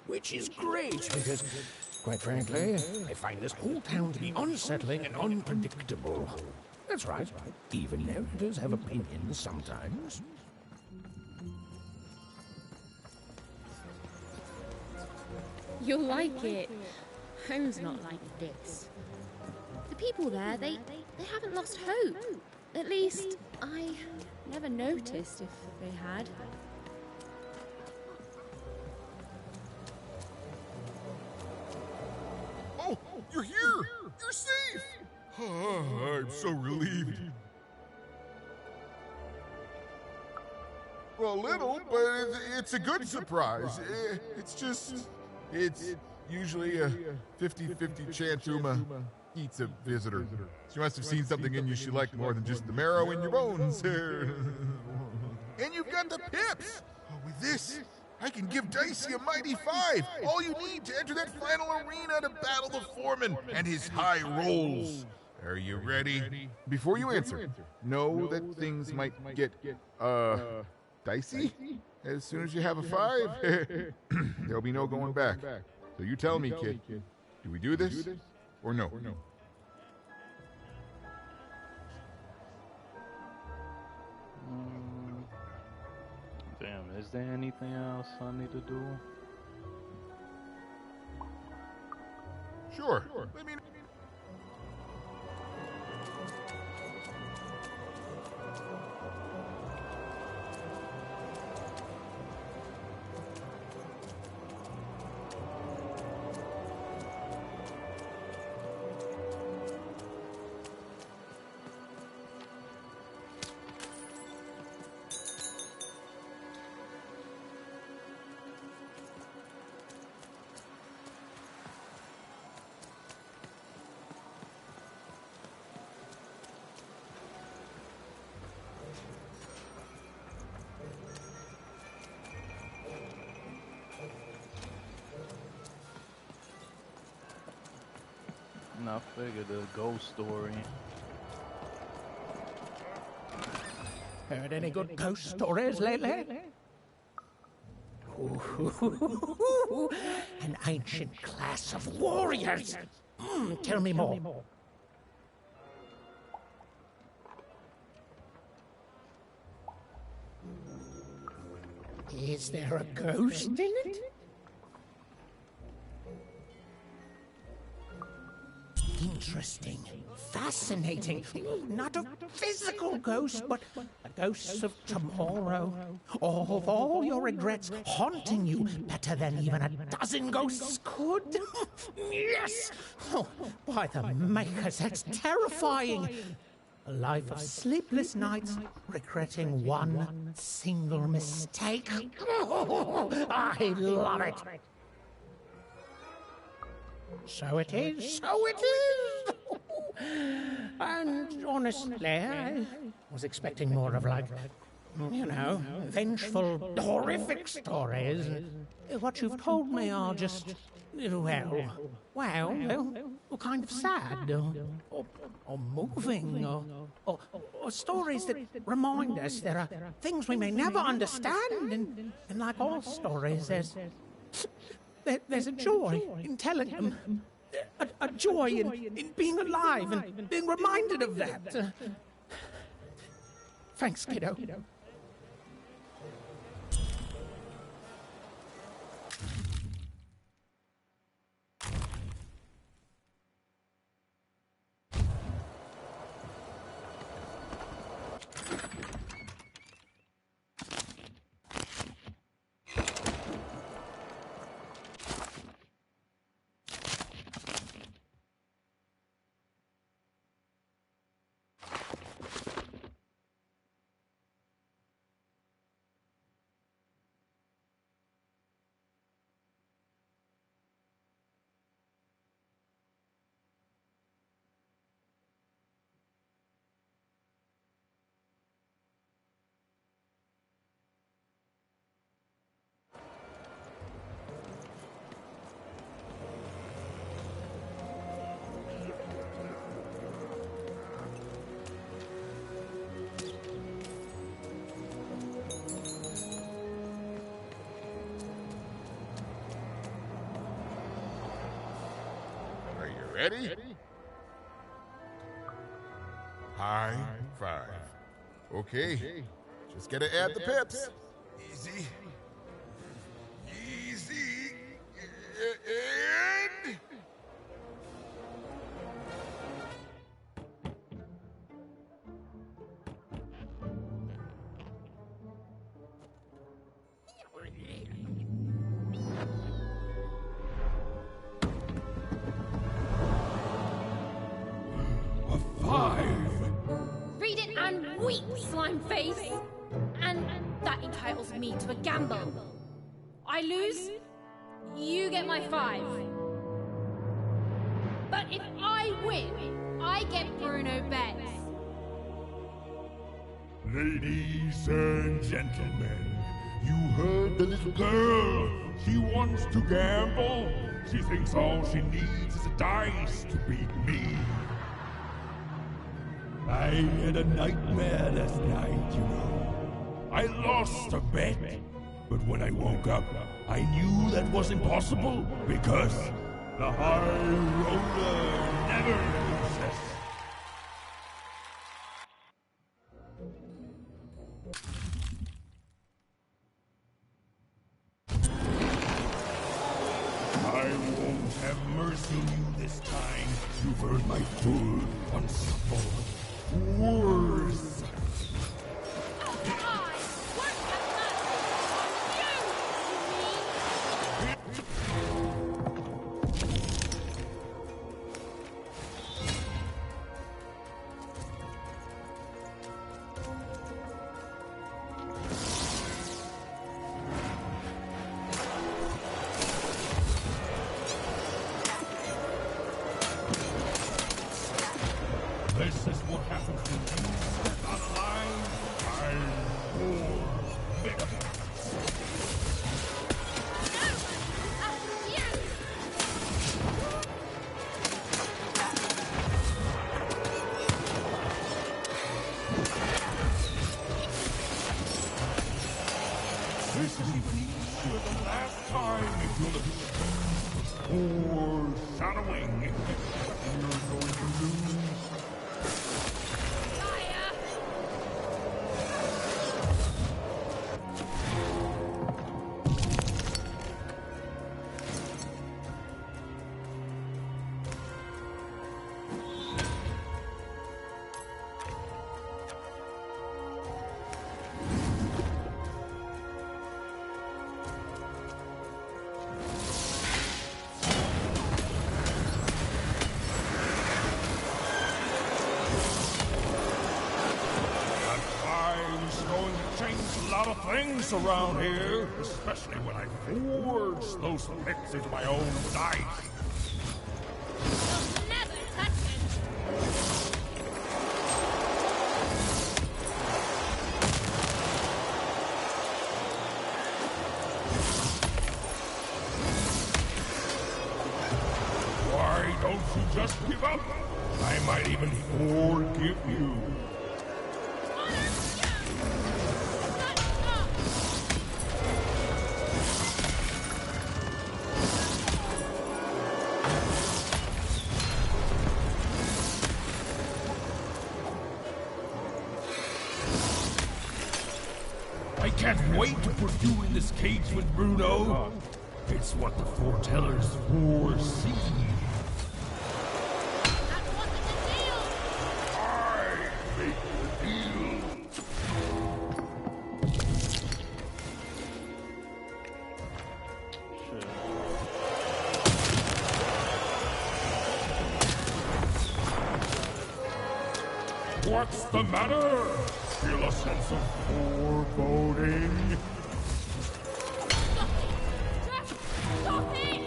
Which is great, because, quite frankly, I find this whole town to be unsettling and unpredictable. That's right, even narrators have opinions sometimes. You'll like it. Home's not like this. The people there, they haven't lost hope. At least, I never noticed if they had. Oh, you're here! You're safe! Oh, I'm so relieved. Well, a little, but it's a good surprise. It's usually a 50-50 chance Uma eats a visitor. She must have seen something in you she liked more than just the marrow in your bones. And you've got the pips! Oh, with this, I can give Dicey a mighty 5. All you need to enter that final arena to battle the foreman and his high rolls. Are you ready? Before you answer, know that things might get, dicey? As soon as you have a 5, there'll be no going back. So you tell me, kid, do we do this or no? Damn, is there anything else I need to do? Sure. Let me... I figured a ghost story. Heard any good ghost stories lately? An ancient class of warriors. Tell me more. Is there a ghost in it? Interesting, fascinating. Not a physical ghost, but a ghost of tomorrow. Of all your regrets haunting you better than even a dozen ghosts could. Yes! Oh, by the makers, that's terrifying. A life of sleepless nights, regretting one single mistake. Oh, I love it. So it is, so it is! And honestly, I was expecting more of, like, you know, vengeful, horrific stories. What you've told me are just, well, kind of sad, or moving, or stories that remind us there are things we may never understand, and like all stories, there's a joy in telling them. A joy in being alive and being reminded of that. Thanks, kiddo. Ready? High five. Okay, just gotta add the pips. Easy. Easy. And... A 5. Read it and weep, slime face. And that entitles me to a gamble. I lose, you get my 5. But if I win, I get Bruno Beds. Ladies and gentlemen, you heard the little girl. She wants to gamble. She thinks all she needs is a dice to beat me. I had a nightmare last night, you know. I lost a bet, but when I woke up, I knew that was impossible because the high roller never loses. I won't have mercy on you this time. You've heard my full, unsufferable words. This is what happens when you step out of line. I'm more bigger. This is even easier than last time if you'll be foreshadowing. You're going to lose. Things around here, especially when I forge those picks into my own dice. You'll never touch it. Why don't you just give up? I might even forgive you. I can't wait to put you in this cage with Bruno. It's what the foretellers foresee. That wasn't a deal. I make the deal. What's the matter? Feel a sense of foreboding? Stop it!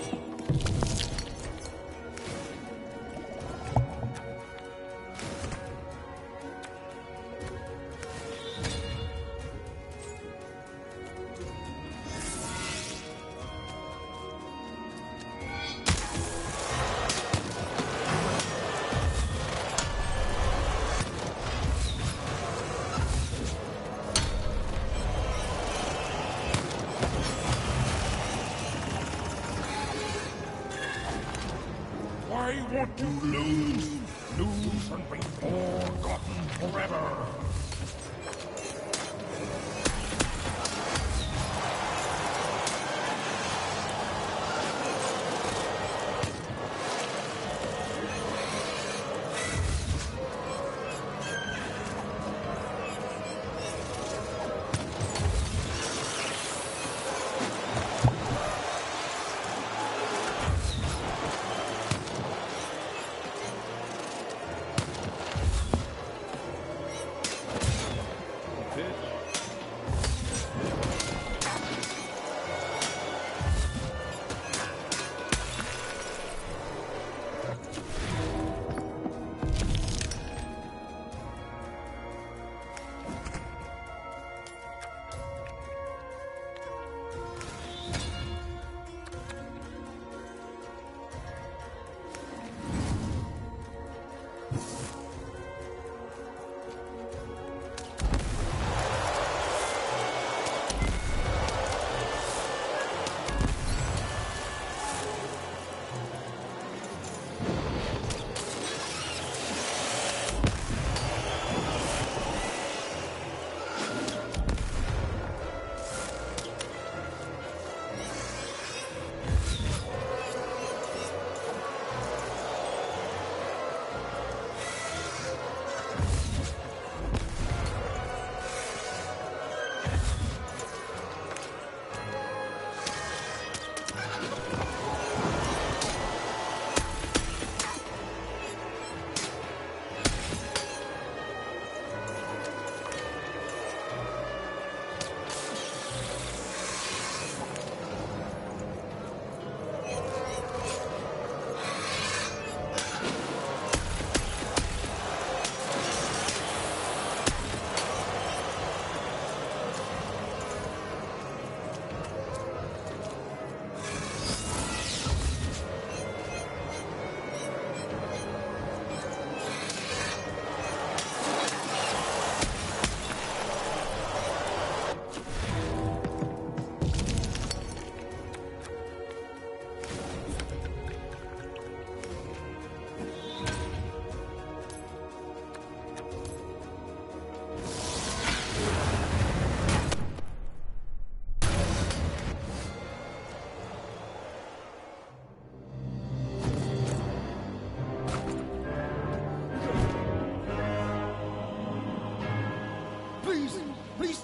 I want to lose. Lose and be forgotten forever.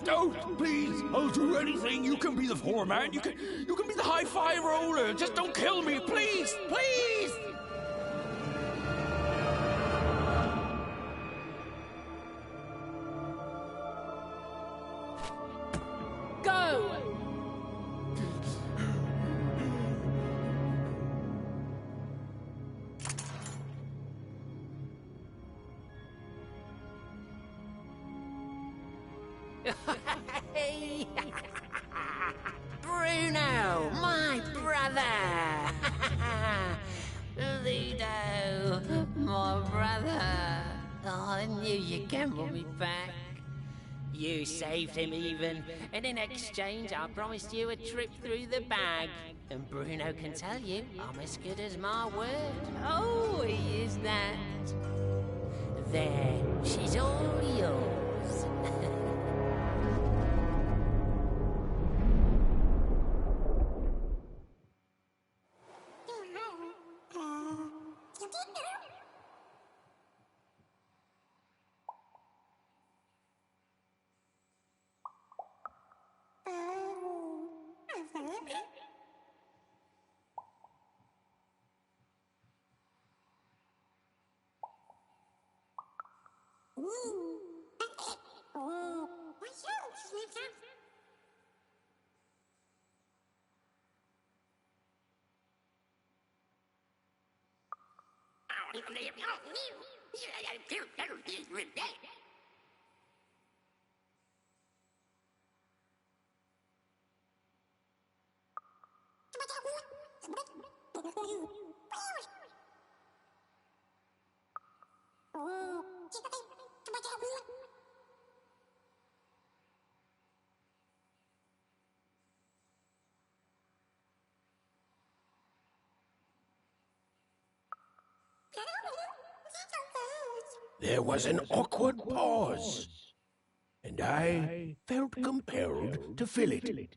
Don't, please. I'll do anything. You can be the foreman. You can be the high-five roller. Just don't kill me, please, please. Go! Hey! Bruno, my brother! Ludo, my brother! Oh, I knew you'd gamble me back. You saved him even, and in exchange I promised you a trip through the bag. And Bruno can tell you I'm as good as my word. Oh, he is that. There, she's all yours. There was an awkward pause, and I felt compelled to fill it.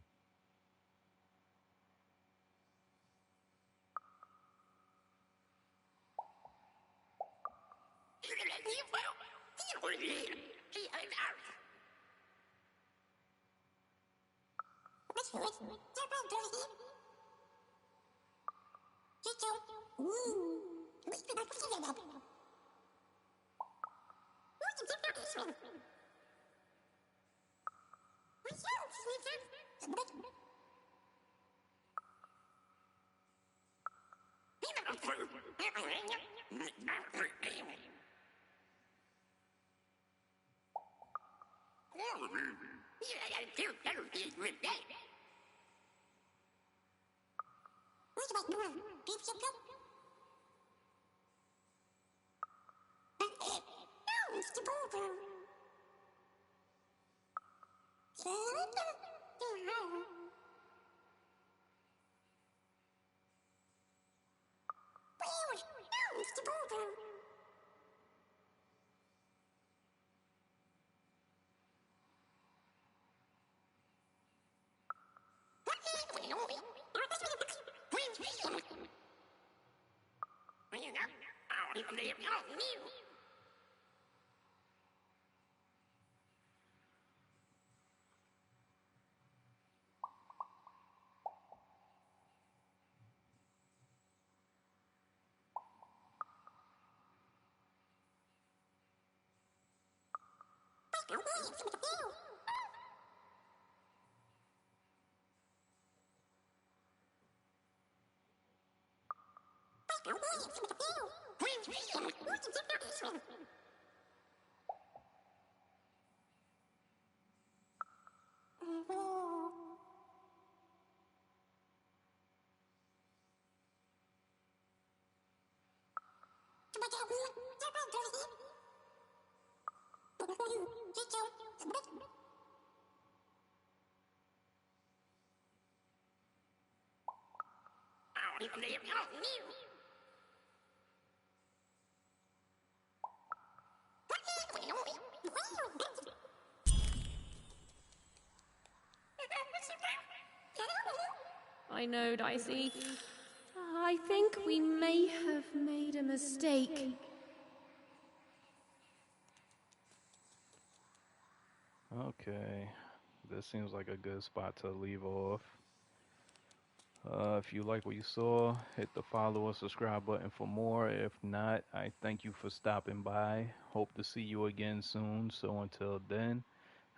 I know, Dicey. I think we may have made a mistake. Okay, this seems like a good spot to leave off. If you like what you saw, hit the follow or subscribe button for more. If not, I thank you for stopping by. Hope to see you again soon. So until then,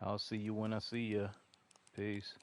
I'll see you when I see you. Peace.